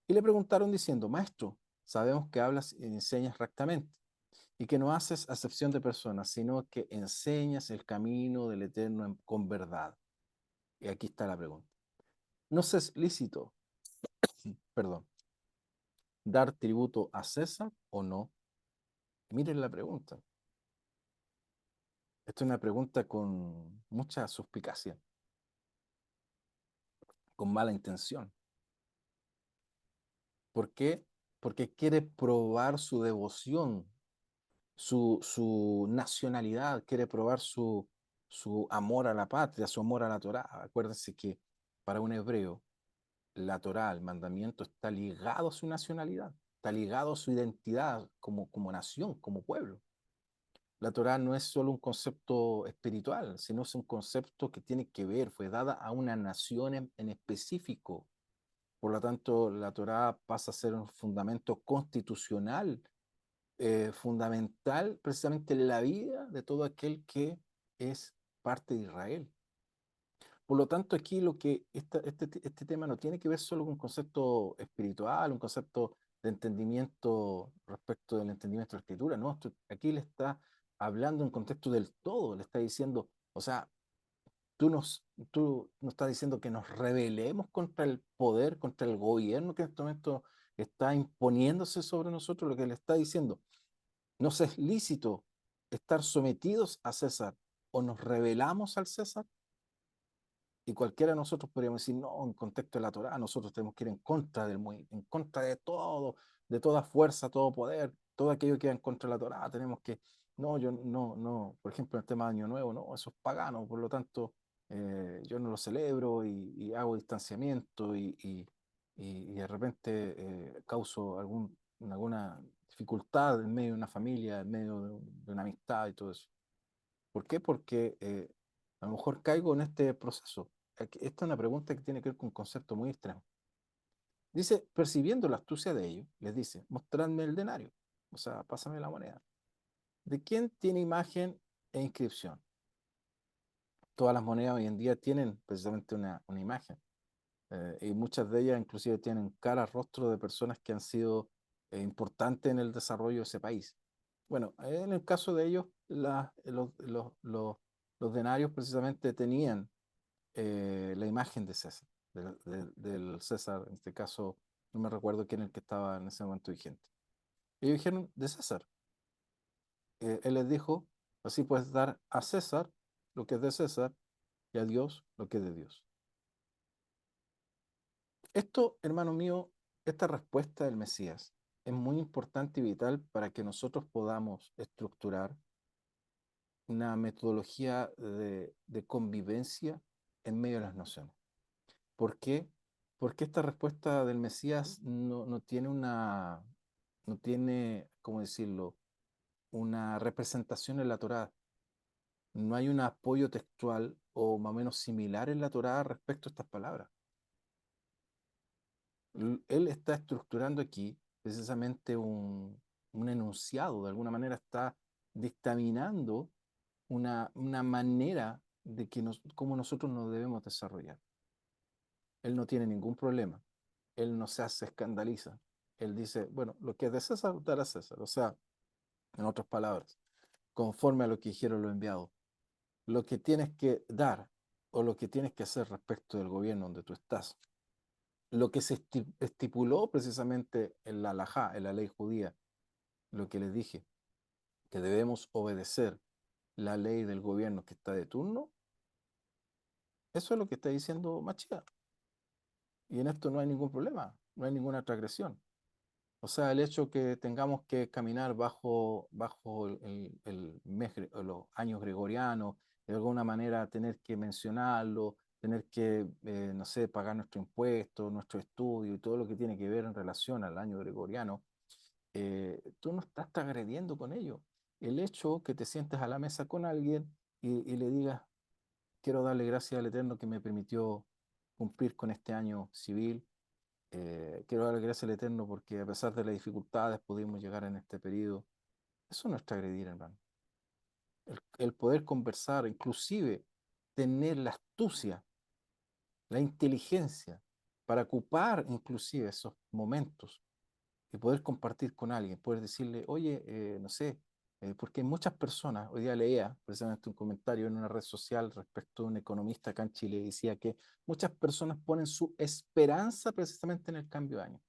Y le preguntaron diciendo, Maestro, sabemos que hablas y enseñas rectamente, y que no haces acepción de personas, sino que enseñas el camino del Eterno con verdad. Y aquí está la pregunta. ¿No es lícito, perdón, dar tributo a César o no? Miren la pregunta. Esta es una pregunta con mucha suspicacia, con mala intención. ¿Por qué? Porque quiere probar su devoción, su nacionalidad, quiere probar su amor a la patria, su amor a la Torá. Acuérdense que para un hebreo, la Torá, el mandamiento, está ligado a su nacionalidad, está ligado a su identidad como nación, como pueblo. La Torá no es solo un concepto espiritual, sino es un concepto que tiene que ver, fue dada a una nación en específico. Por lo tanto, la Torá pasa a ser un fundamento constitucional, fundamental precisamente en la vida de todo aquel que es parte de Israel. Por lo tanto, aquí lo que este tema no tiene que ver solo con un concepto espiritual, un concepto de entendimiento respecto del entendimiento de la escritura, no, aquí le está hablando en contexto del todo, le está diciendo, o sea, tú nos estás diciendo que nos rebelemos contra el poder, contra el gobierno que en este momento está imponiéndose sobre nosotros, lo que le está diciendo, nos es lícito estar sometidos a César o nos rebelamos al César. Y cualquiera de nosotros podríamos decir, no, en contexto de la Torá, nosotros tenemos que ir en contra en contra de todo, de toda fuerza, todo poder, todo aquello que va en contra de la Torá. Tenemos que, no, yo no, por ejemplo, en el tema de Año Nuevo, no, eso es pagano, por lo tanto, yo no lo celebro y hago distanciamiento y de repente causo alguna dificultad en medio de una familia, en medio de una amistad y todo eso. ¿Por qué? Porque a lo mejor caigo en este proceso. Esta es una pregunta que tiene que ver con un concepto muy extremo. Dice, percibiendo la astucia de ellos, les dice, mostradme el denario, o sea, pásame la moneda. ¿De quién tiene imagen e inscripción? Todas las monedas hoy en día tienen precisamente una imagen, y muchas de ellas inclusive tienen cara, rostro de personas que han sido importantes en el desarrollo de ese país. Bueno, en el caso de ellos, los denarios precisamente tenían la imagen de César, del César, en este caso, no me recuerdo quién es el que estaba en ese momento vigente. Ellos dijeron de César. Él les dijo, así puedes dar a César lo que es de César y a Dios lo que es de Dios. Esto, hermano mío, esta respuesta del Mesías es muy importante y vital para que nosotros podamos estructurar una metodología de convivencia en medio de las naciones. ¿Por qué? Porque esta respuesta del Mesías no tiene no tiene, ¿cómo decirlo?, una representación en la Torá. No hay un apoyo textual o más o menos similar en la Torá respecto a estas palabras. Él está estructurando aquí precisamente un enunciado, de alguna manera está dictaminando una manera de cómo nosotros nos debemos desarrollar. Él no tiene ningún problema, él no se escandaliza, él dice, bueno, lo que es de César, dar a César, o sea, en otras palabras, conforme a lo que dijeron los enviados, lo que tienes que dar o lo que tienes que hacer respecto del gobierno donde tú estás, lo que se estipuló precisamente en la halajá, en la ley judía, lo que les dije, que debemos obedecer la ley del gobierno que está de turno, eso es lo que está diciendo Machía. Y en esto no hay ningún problema, no hay ninguna transgresión. O sea, el hecho que tengamos que caminar bajo el los años gregorianos, de alguna manera tener que mencionarlo, tener que, no sé, pagar nuestro impuesto, nuestro estudio y todo lo que tiene que ver en relación al año gregoriano, tú no estás agrediendo con ello. El hecho que te sientes a la mesa con alguien y le digas, quiero darle gracias al Eterno que me permitió cumplir con este año civil. Quiero darle gracias al Eterno porque a pesar de las dificultades pudimos llegar en este periodo. Eso no es agredir, hermano. El poder conversar, inclusive tener la astucia, la inteligencia para ocupar inclusive esos momentos y poder compartir con alguien, poder decirle, oye, no sé, porque hay muchas personas, hoy día leía precisamente un comentario en una red social respecto a un economista acá en Chile, decía que muchas personas ponen su esperanza precisamente en el cambio de año.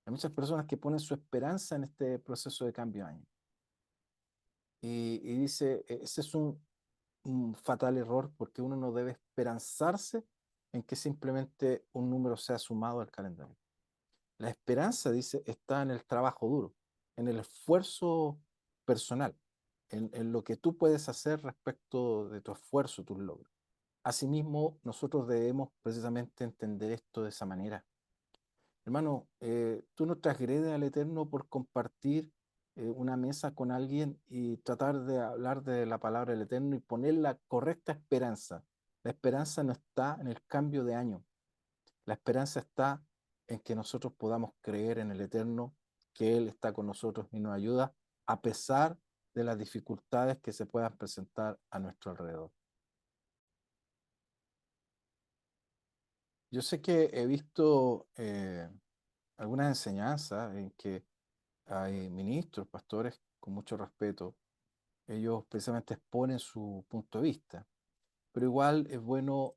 Hay muchas personas que ponen su esperanza en este proceso de cambio de año. Y dice, ese es un fatal error porque uno no debe esperanzarse en que simplemente un número sea sumado al calendario. La esperanza, dice, está en el trabajo duro, en el esfuerzo personal, en lo que tú puedes hacer respecto de tu esfuerzo, tus logros. Asimismo, nosotros debemos precisamente entender esto de esa manera. Hermano, tú no transgredes al Eterno por compartir una mesa con alguien y tratar de hablar de la palabra del Eterno y poner la correcta esperanza. La esperanza no está en el cambio de año. La esperanza está en que nosotros podamos creer en el Eterno, que Él está con nosotros y nos ayuda a pesar de las dificultades que se puedan presentar a nuestro alrededor. Yo sé que he visto algunas enseñanzas en que hay ministros, pastores, con mucho respeto, ellos precisamente exponen su punto de vista, pero igual es bueno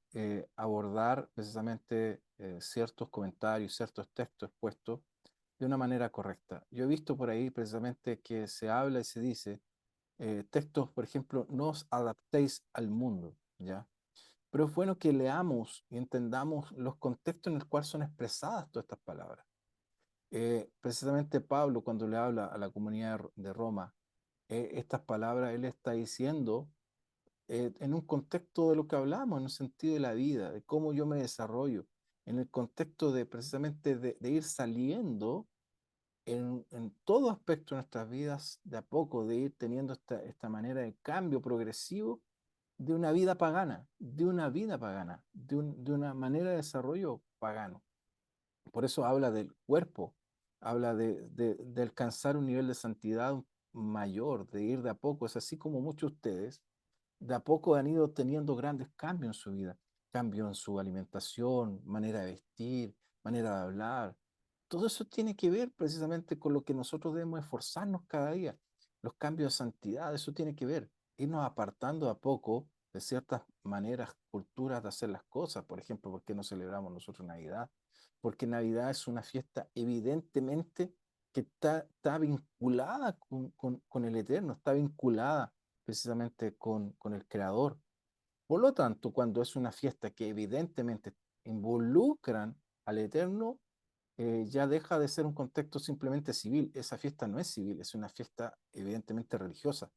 abordar precisamente ciertos comentarios, ciertos textos expuestos de una manera correcta. Yo he visto por ahí precisamente que se habla y se dice textos, por ejemplo, no os adaptéis al mundo, ¿ya? Pero es bueno que leamos y entendamos los contextos en los cuales son expresadas todas estas palabras. Precisamente Pablo, cuando le habla a la comunidad de Roma, estas palabras él está diciendo en un contexto de lo que hablamos, en un sentido de la vida, de cómo yo me desarrollo, en el contexto de precisamente de ir saliendo en todo aspecto de nuestras vidas de a poco, de ir teniendo esta manera de cambio progresivo de una vida pagana, de una vida pagana, de una manera de desarrollo pagano. Por eso habla del cuerpo, habla de alcanzar un nivel de santidad mayor, de ir de a poco. Es así como muchos de ustedes de a poco han ido teniendo grandes cambios en su vida, cambios en su alimentación, manera de vestir, manera de hablar. Todo eso tiene que ver precisamente con lo que nosotros debemos esforzarnos cada día. Los cambios de santidad, eso tiene que ver. Irnos apartando a poco de ciertas maneras, culturas de hacer las cosas. Por ejemplo, ¿por qué no celebramos nosotros Navidad? Porque Navidad es una fiesta evidentemente que está vinculada con el Eterno, está vinculada precisamente con el Creador. Por lo tanto, cuando es una fiesta que evidentemente involucran al Eterno, ya deja de ser un contexto simplemente civil. Esa fiesta no es civil, es una fiesta evidentemente religiosa.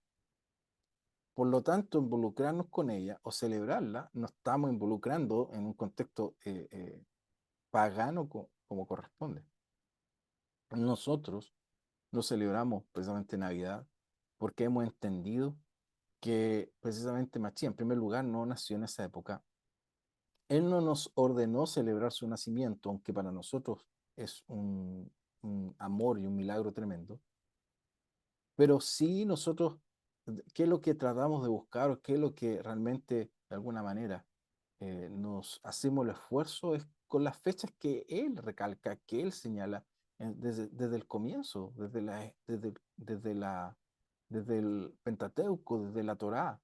Por lo tanto, involucrarnos con ella o celebrarla, nos estamos involucrando en un contexto pagano como corresponde. Nosotros no celebramos precisamente Navidad porque hemos entendido que precisamente Mashiach, en primer lugar, no nació en esa época. Él no nos ordenó celebrar su nacimiento, aunque para nosotros es un amor y un milagro tremendo, pero sí nosotros, ¿qué es lo que tratamos de buscar o qué es lo que realmente, de alguna manera, nos hacemos el esfuerzo es con las fechas que él recalca, que él señala desde el comienzo, desde el Pentateuco, desde la Torá?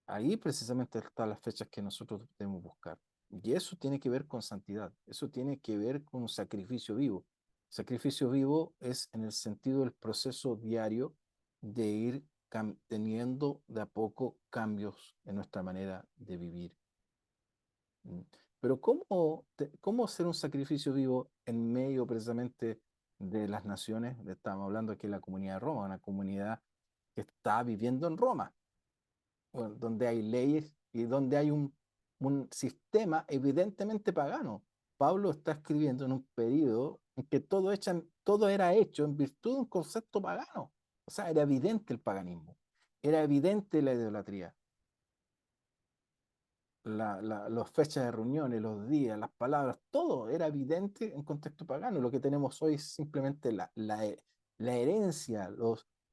Ahí precisamente están las fechas que nosotros debemos buscar. Y eso tiene que ver con santidad, eso tiene que ver con un sacrificio vivo. Sacrificio vivo es en el sentido del proceso diario de ir teniendo de a poco cambios en nuestra manera de vivir. ¿Mm? Pero ¿cómo hacer un sacrificio vivo en medio precisamente de las naciones? Estamos hablando aquí de la comunidad de Roma, una comunidad que está viviendo en Roma, bueno, donde hay leyes y donde hay un sistema evidentemente pagano. Pablo está escribiendo en un periodo en que todo era hecho en virtud de un concepto pagano. O sea, era evidente el paganismo, era evidente la idolatría, las fechas de reuniones, los días, las palabras, todo era evidente en contexto pagano. Lo que tenemos hoy es simplemente la herencia,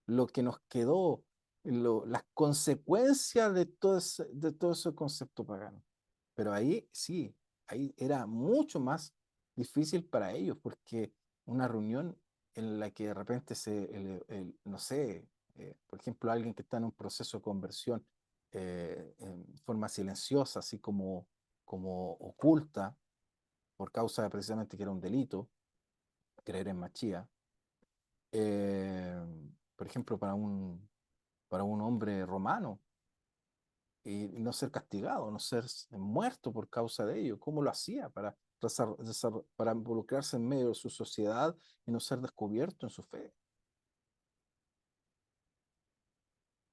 lo que nos quedó, las consecuencias de todo ese concepto pagano. Pero ahí sí, ahí era mucho más difícil para ellos, porque una reunión en la que de repente no sé, por ejemplo, alguien que está en un proceso de conversión en forma silenciosa, así como oculta, por causa de precisamente que era un delito, creer en Machía. eh, por ejemplo, para un hombre romano, y no ser castigado, no ser muerto por causa de ello. ¿Cómo lo hacía para involucrarse en medio de su sociedad y no ser descubierto en su fe?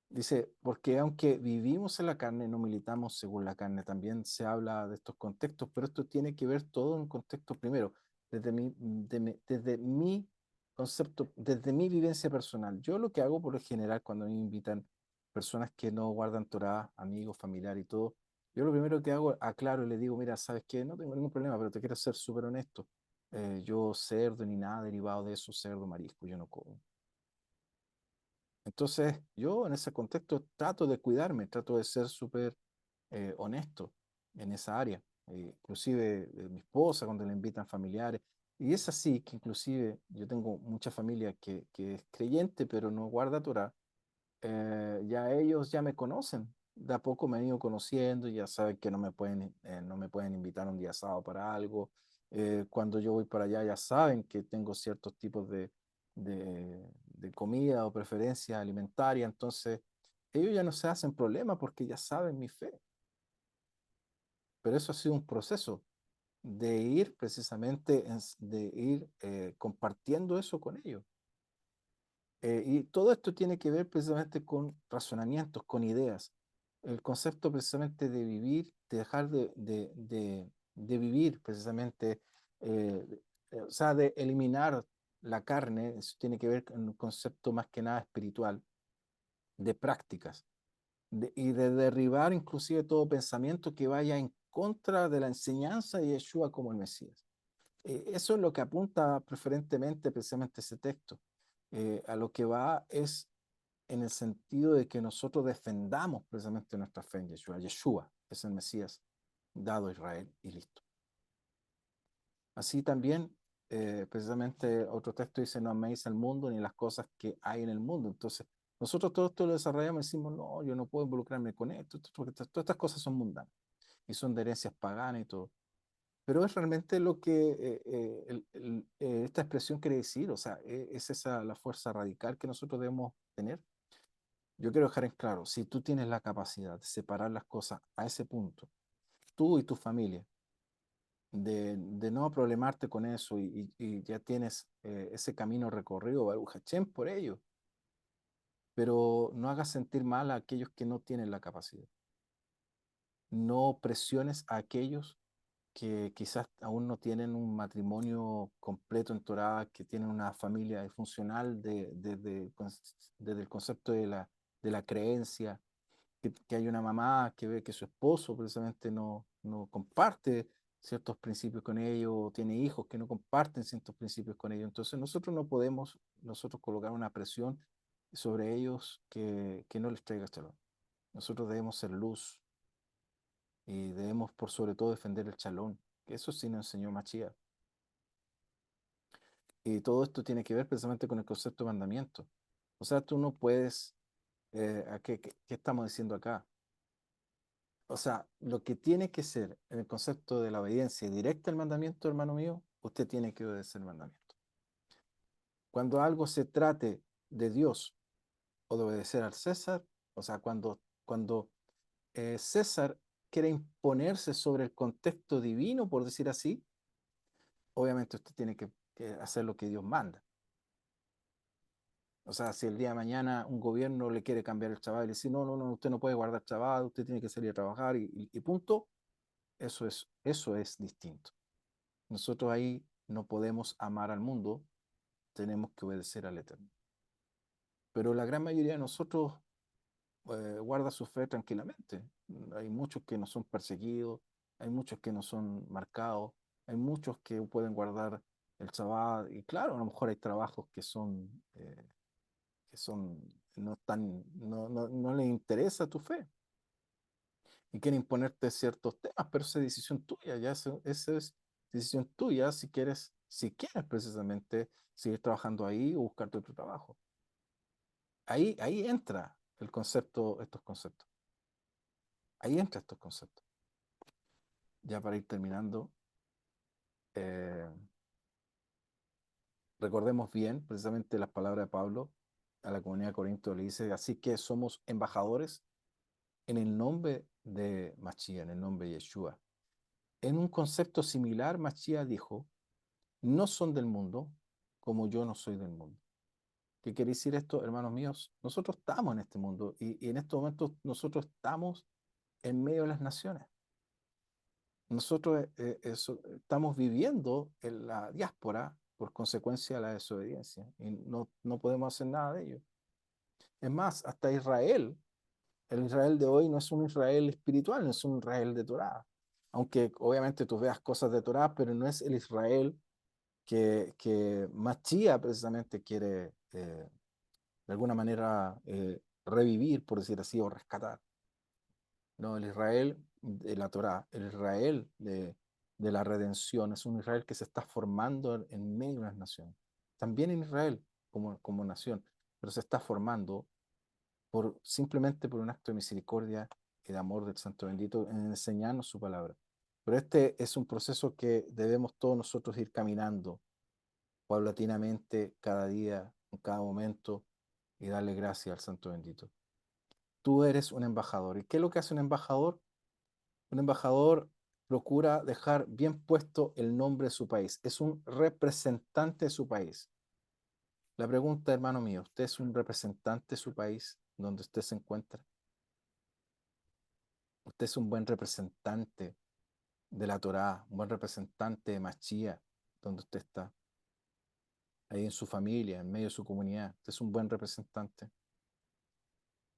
Dice, porque aunque vivimos en la carne, no militamos según la carne. También se habla de estos contextos, pero esto tiene que ver todo en un contexto primero, desde mi concepto, desde mi vivencia personal. Yo lo que hago por lo general cuando me invitan personas que no guardan Torah, amigos, familiares y todo, yo lo primero que hago, aclaro y le digo, mira, ¿sabes qué? No tengo ningún problema, pero te quiero ser súper honesto. Yo cerdo ni nada derivado de eso, cerdo, marisco, yo no como. Entonces, yo en ese contexto trato de cuidarme, trato de ser súper honesto en esa área. Inclusive mi esposa cuando le invitan familiares. Y es así que inclusive yo tengo mucha familia que es creyente, pero no guarda Torah. Ya ellos ya me conocen. De a poco me han ido conociendo, ya saben que no me pueden invitar un día sábado para algo. Cuando yo voy para allá ya saben que tengo ciertos tipos de comida o preferencia alimentaria, entonces ellos ya no se hacen problema porque ya saben mi fe. Pero eso ha sido un proceso de ir precisamente, de ir compartiendo eso con ellos. Y todo esto tiene que ver precisamente con razonamientos, con ideas. El concepto precisamente de vivir, de dejar de vivir precisamente, o sea, de eliminar la carne, eso tiene que ver con un concepto más que nada espiritual, de prácticas, y de derribar inclusive todo pensamiento que vaya en contra de la enseñanza de Yeshua como el Mesías. Eso es lo que apunta preferentemente precisamente ese texto. A lo que va es en el sentido de que nosotros defendamos precisamente nuestra fe en Yeshua. Yeshua es el Mesías dado a Israel y listo. Así también, precisamente otro texto dice, no améis al mundo ni las cosas que hay en el mundo. Entonces, nosotros todo esto lo desarrollamos y decimos, no, yo no puedo involucrarme con esto, porque todas estas cosas son mundanas y son de herencias paganas y todo. Pero es realmente lo que esta expresión quiere decir, o sea, es esa la fuerza radical que nosotros debemos tener. Yo quiero dejar en claro, si tú tienes la capacidad de separar las cosas a ese punto, tú y tu familia, de no problemarte con eso y ya tienes ese camino recorrido, Baruch Hashem, por ello, pero no hagas sentir mal a aquellos que no tienen la capacidad. No presiones a aquellos que quizás aún no tienen un matrimonio completo en Torah, que tienen una familia disfuncional desde el concepto de la creencia, que hay una mamá que ve que su esposo precisamente no comparte ciertos principios con ellos, o tiene hijos que no comparten ciertos principios con ellos. Entonces nosotros no podemos nosotros colocar una presión sobre ellos que no les traiga shalom. Nosotros debemos ser luz y debemos por sobre todo defender el shalom, que eso sí nos enseñó Mashiach. Y todo esto tiene que ver precisamente con el concepto de mandamiento. O sea, tú no puedes, ¿qué estamos diciendo acá? O sea, lo que tiene que ser en el concepto de la obediencia directa al mandamiento, hermano mío, usted tiene que obedecer el mandamiento. Cuando algo se trate de Dios o de obedecer al César, o sea, cuando César quiere imponerse sobre el contexto divino, por decir así, obviamente usted tiene que hacer lo que Dios manda. O sea, si el día de mañana un gobierno le quiere cambiar el Shabbat y le dice, no, no, no, usted no puede guardar Shabbat, usted tiene que salir a trabajar y punto, eso es distinto. Nosotros ahí no podemos amar al mundo, tenemos que obedecer al Eterno. Pero la gran mayoría de nosotros guarda su fe tranquilamente. Hay muchos que no son perseguidos, hay muchos que no son marcados, hay muchos que pueden guardar el Shabbat. Y claro, a lo mejor hay trabajos que son, no están, no les interesa tu fe y quieren imponerte ciertos temas, pero esa es decisión tuya, ya esa es decisión tuya si quieres precisamente seguir trabajando ahí o buscarte otro trabajo. Ahí entra el concepto, estos conceptos. Ahí entra estos conceptos. Ya para ir terminando, eh, recordemos bien precisamente las palabras de Pablo a la comunidad de Corinto. Le dice, así que somos embajadores en el nombre de Mashiach, en el nombre de Yeshua. En un concepto similar, Mashiach dijo, no son del mundo, como yo no soy del mundo. ¿Qué quiere decir esto, hermanos míos? Nosotros estamos en este mundo y en estos momentos nosotros estamos en medio de las naciones. Nosotros estamos viviendo en la diáspora por consecuencia de la desobediencia y no podemos hacer nada de ello. Es más, hasta Israel, el Israel de hoy no es un Israel espiritual, no es un Israel de Torá. Aunque obviamente tú veas cosas de Torá, pero no es el Israel que Mashiach precisamente quiere de alguna manera revivir, por decir así, o rescatar. No, el Israel de la Torá, el Israel de la redención, es un Israel que se está formando en medio de las naciones. También en Israel como nación, pero se está formando simplemente por un acto de misericordia y de amor del Santo Bendito en enseñarnos su palabra. Pero este es un proceso que debemos todos nosotros ir caminando paulatinamente cada día, en cada momento, y darle gracias al Santo Bendito. Tú eres un embajador. ¿Y qué es lo que hace un embajador? Un embajador procura dejar bien puesto el nombre de su país. Es un representante de su país. La pregunta, hermano mío, ¿usted es un representante de su país donde usted se encuentra? ¿Usted es un buen representante de la Torá, un buen representante de Mashiach donde usted está? Ahí en su familia, en medio de su comunidad. ¿Usted es un buen representante?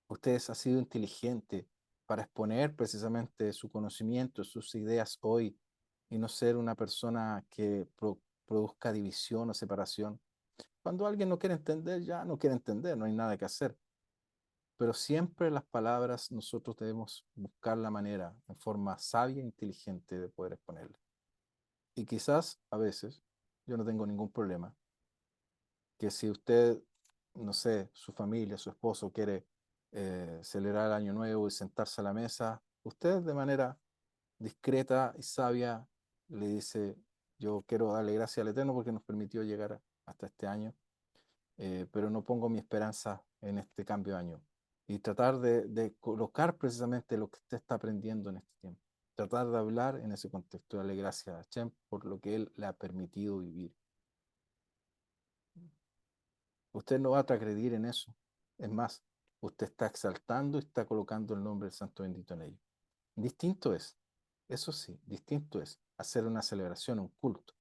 ¿Usted ha sido inteligente para exponer precisamente su conocimiento, sus ideas hoy y no ser una persona que produzca división o separación? Cuando alguien no quiere entender, ya no quiere entender, no hay nada que hacer. Pero siempre las palabras nosotros debemos buscar la manera, en forma sabia e inteligente, de poder exponerlas. Y quizás a veces, yo no tengo ningún problema, que si usted, no sé, su familia, su esposo quiere celebrar el año nuevo y sentarse a la mesa, usted de manera discreta y sabia le dice, yo quiero darle gracias al Eterno porque nos permitió llegar hasta este año, pero no pongo mi esperanza en este cambio de año. Y tratar de colocar precisamente lo que usted está aprendiendo en este tiempo. tratar de hablar en ese contexto, darle gracias a Hashem por lo que Él le ha permitido vivir. Usted no va a transgredir en eso. Es más, usted está exaltando y está colocando el nombre del Santo Bendito en ello. Distinto es, eso sí, distinto es hacer una celebración, un culto.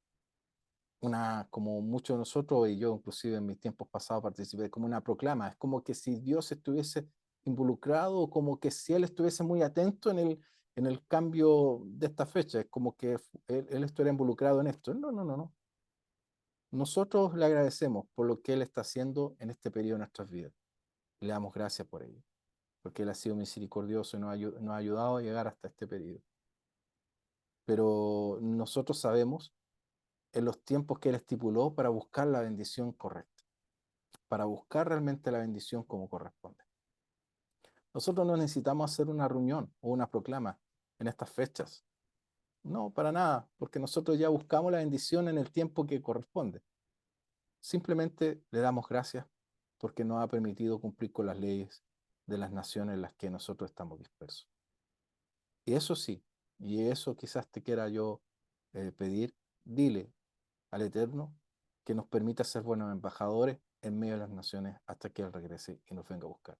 Como muchos de nosotros, y yo inclusive en mis tiempos pasados participé, como una proclama. Es como que si Dios estuviese involucrado, como que si Él estuviese muy atento en el cambio de esta fecha. Es como que él estuviera involucrado en esto. No, no, no, no. Nosotros le agradecemos por lo que Él está haciendo en este periodo de nuestras vidas. Le damos gracias por ello, porque Él ha sido misericordioso y nos ha ayudado a llegar hasta este periodo. Pero nosotros sabemos en los tiempos que Él estipuló para buscar la bendición correcta, para buscar realmente la bendición como corresponde. Nosotros no necesitamos hacer una reunión o una proclama en estas fechas. No, para nada, porque nosotros ya buscamos la bendición en el tiempo que corresponde. Simplemente le damos gracias porque nos ha permitido cumplir con las leyes de las naciones en las que nosotros estamos dispersos. Y eso sí, y eso quizás te quiera yo pedir, dile al Eterno que nos permita ser buenos embajadores en medio de las naciones hasta que Él regrese y nos venga a buscar.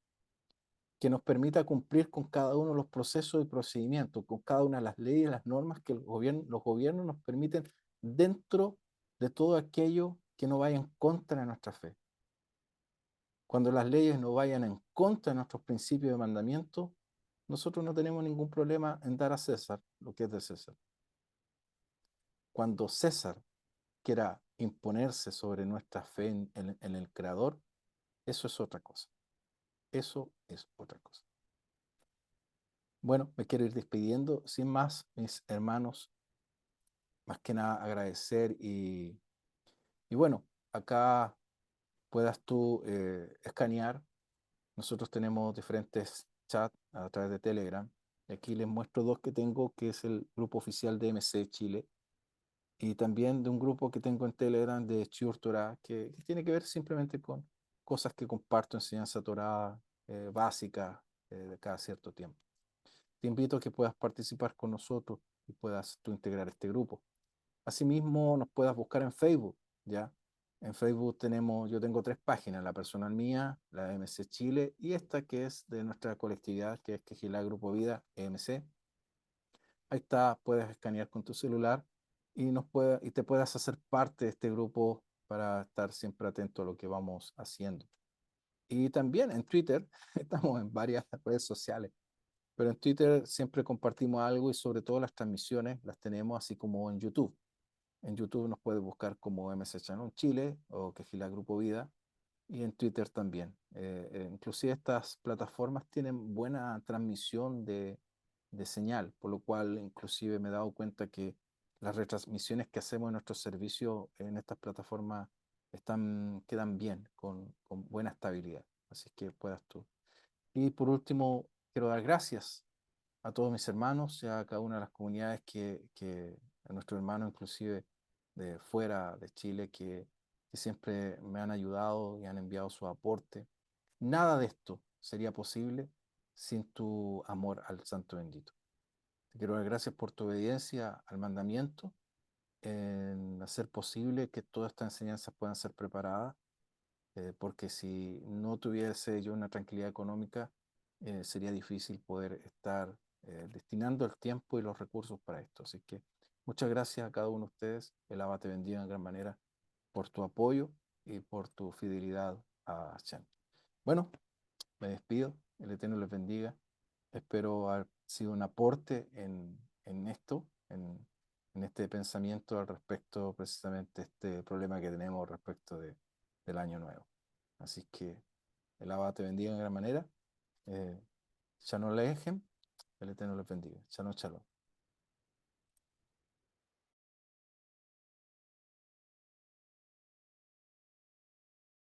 Que nos permita cumplir con cada uno de los procesos y procedimientos, con cada una de las leyes y las normas que los gobiernos nos permiten dentro de todo aquello que no vaya en contra de nuestra fe. Cuando las leyes no vayan en contra de nuestros principios de mandamiento, nosotros no tenemos ningún problema en dar a César lo que es de César. Cuando César quiera imponerse sobre nuestra fe en el Creador, eso es otra cosa. Eso es otra cosa. Bueno, me quiero ir despidiendo. Sin más, mis hermanos, más que nada agradecer y bueno, acá puedas tú escanear. Nosotros tenemos diferentes chats a través de Telegram. Y aquí les muestro dos que tengo, que es el grupo oficial de MC Chile y también de un grupo que tengo en Telegram de Shiur Torah, que tiene que ver simplemente con cosas que comparto, enseñanza Torah básica de cada cierto tiempo. Te invito a que puedas participar con nosotros y puedas tú integrar este grupo. Asimismo, nos puedas buscar en Facebook, ¿ya? En Facebook yo tengo tres páginas, la personal mía, la de MC Chile y esta que es de nuestra colectividad, que es Quejilá Grupo Vida, EMC. Ahí está, puedes escanear con tu celular y te puedas hacer parte de este grupo para estar siempre atento a lo que vamos haciendo. Y también en Twitter, estamos en varias redes sociales, pero en Twitter siempre compartimos algo y sobre todo las transmisiones las tenemos así como en YouTube. En YouTube nos puedes buscar como MC Channel Chile o Quejila Grupo Vida y en Twitter también. Inclusive estas plataformas tienen buena transmisión de señal, por lo cual inclusive me he dado cuenta que las retransmisiones que hacemos en nuestros servicios en estas plataformas quedan bien, con buena estabilidad. Así que puedas tú. Y por último, quiero dar gracias a todos mis hermanos y a cada una de las comunidades a nuestros hermanos inclusive de fuera de Chile, que siempre me han ayudado y han enviado su aporte. Nada de esto sería posible sin tu amor al Santo Bendito. Te quiero dar gracias por tu obediencia al mandamiento, en hacer posible que todas estas enseñanzas puedan ser preparadas, porque si no tuviese yo una tranquilidad económica, sería difícil poder estar destinando el tiempo y los recursos para esto. Así que muchas gracias a cada uno de ustedes. El Abba te bendiga en gran manera por tu apoyo y por tu fidelidad a Hashem. Bueno, me despido. El Eterno les bendiga. Espero haber sido un aporte en esto, en este pensamiento al respecto precisamente de este problema que tenemos respecto del año nuevo. Así que el Abba te bendiga en gran manera. Shalom Aleichem, el Eterno les bendiga. Shalom, shalom.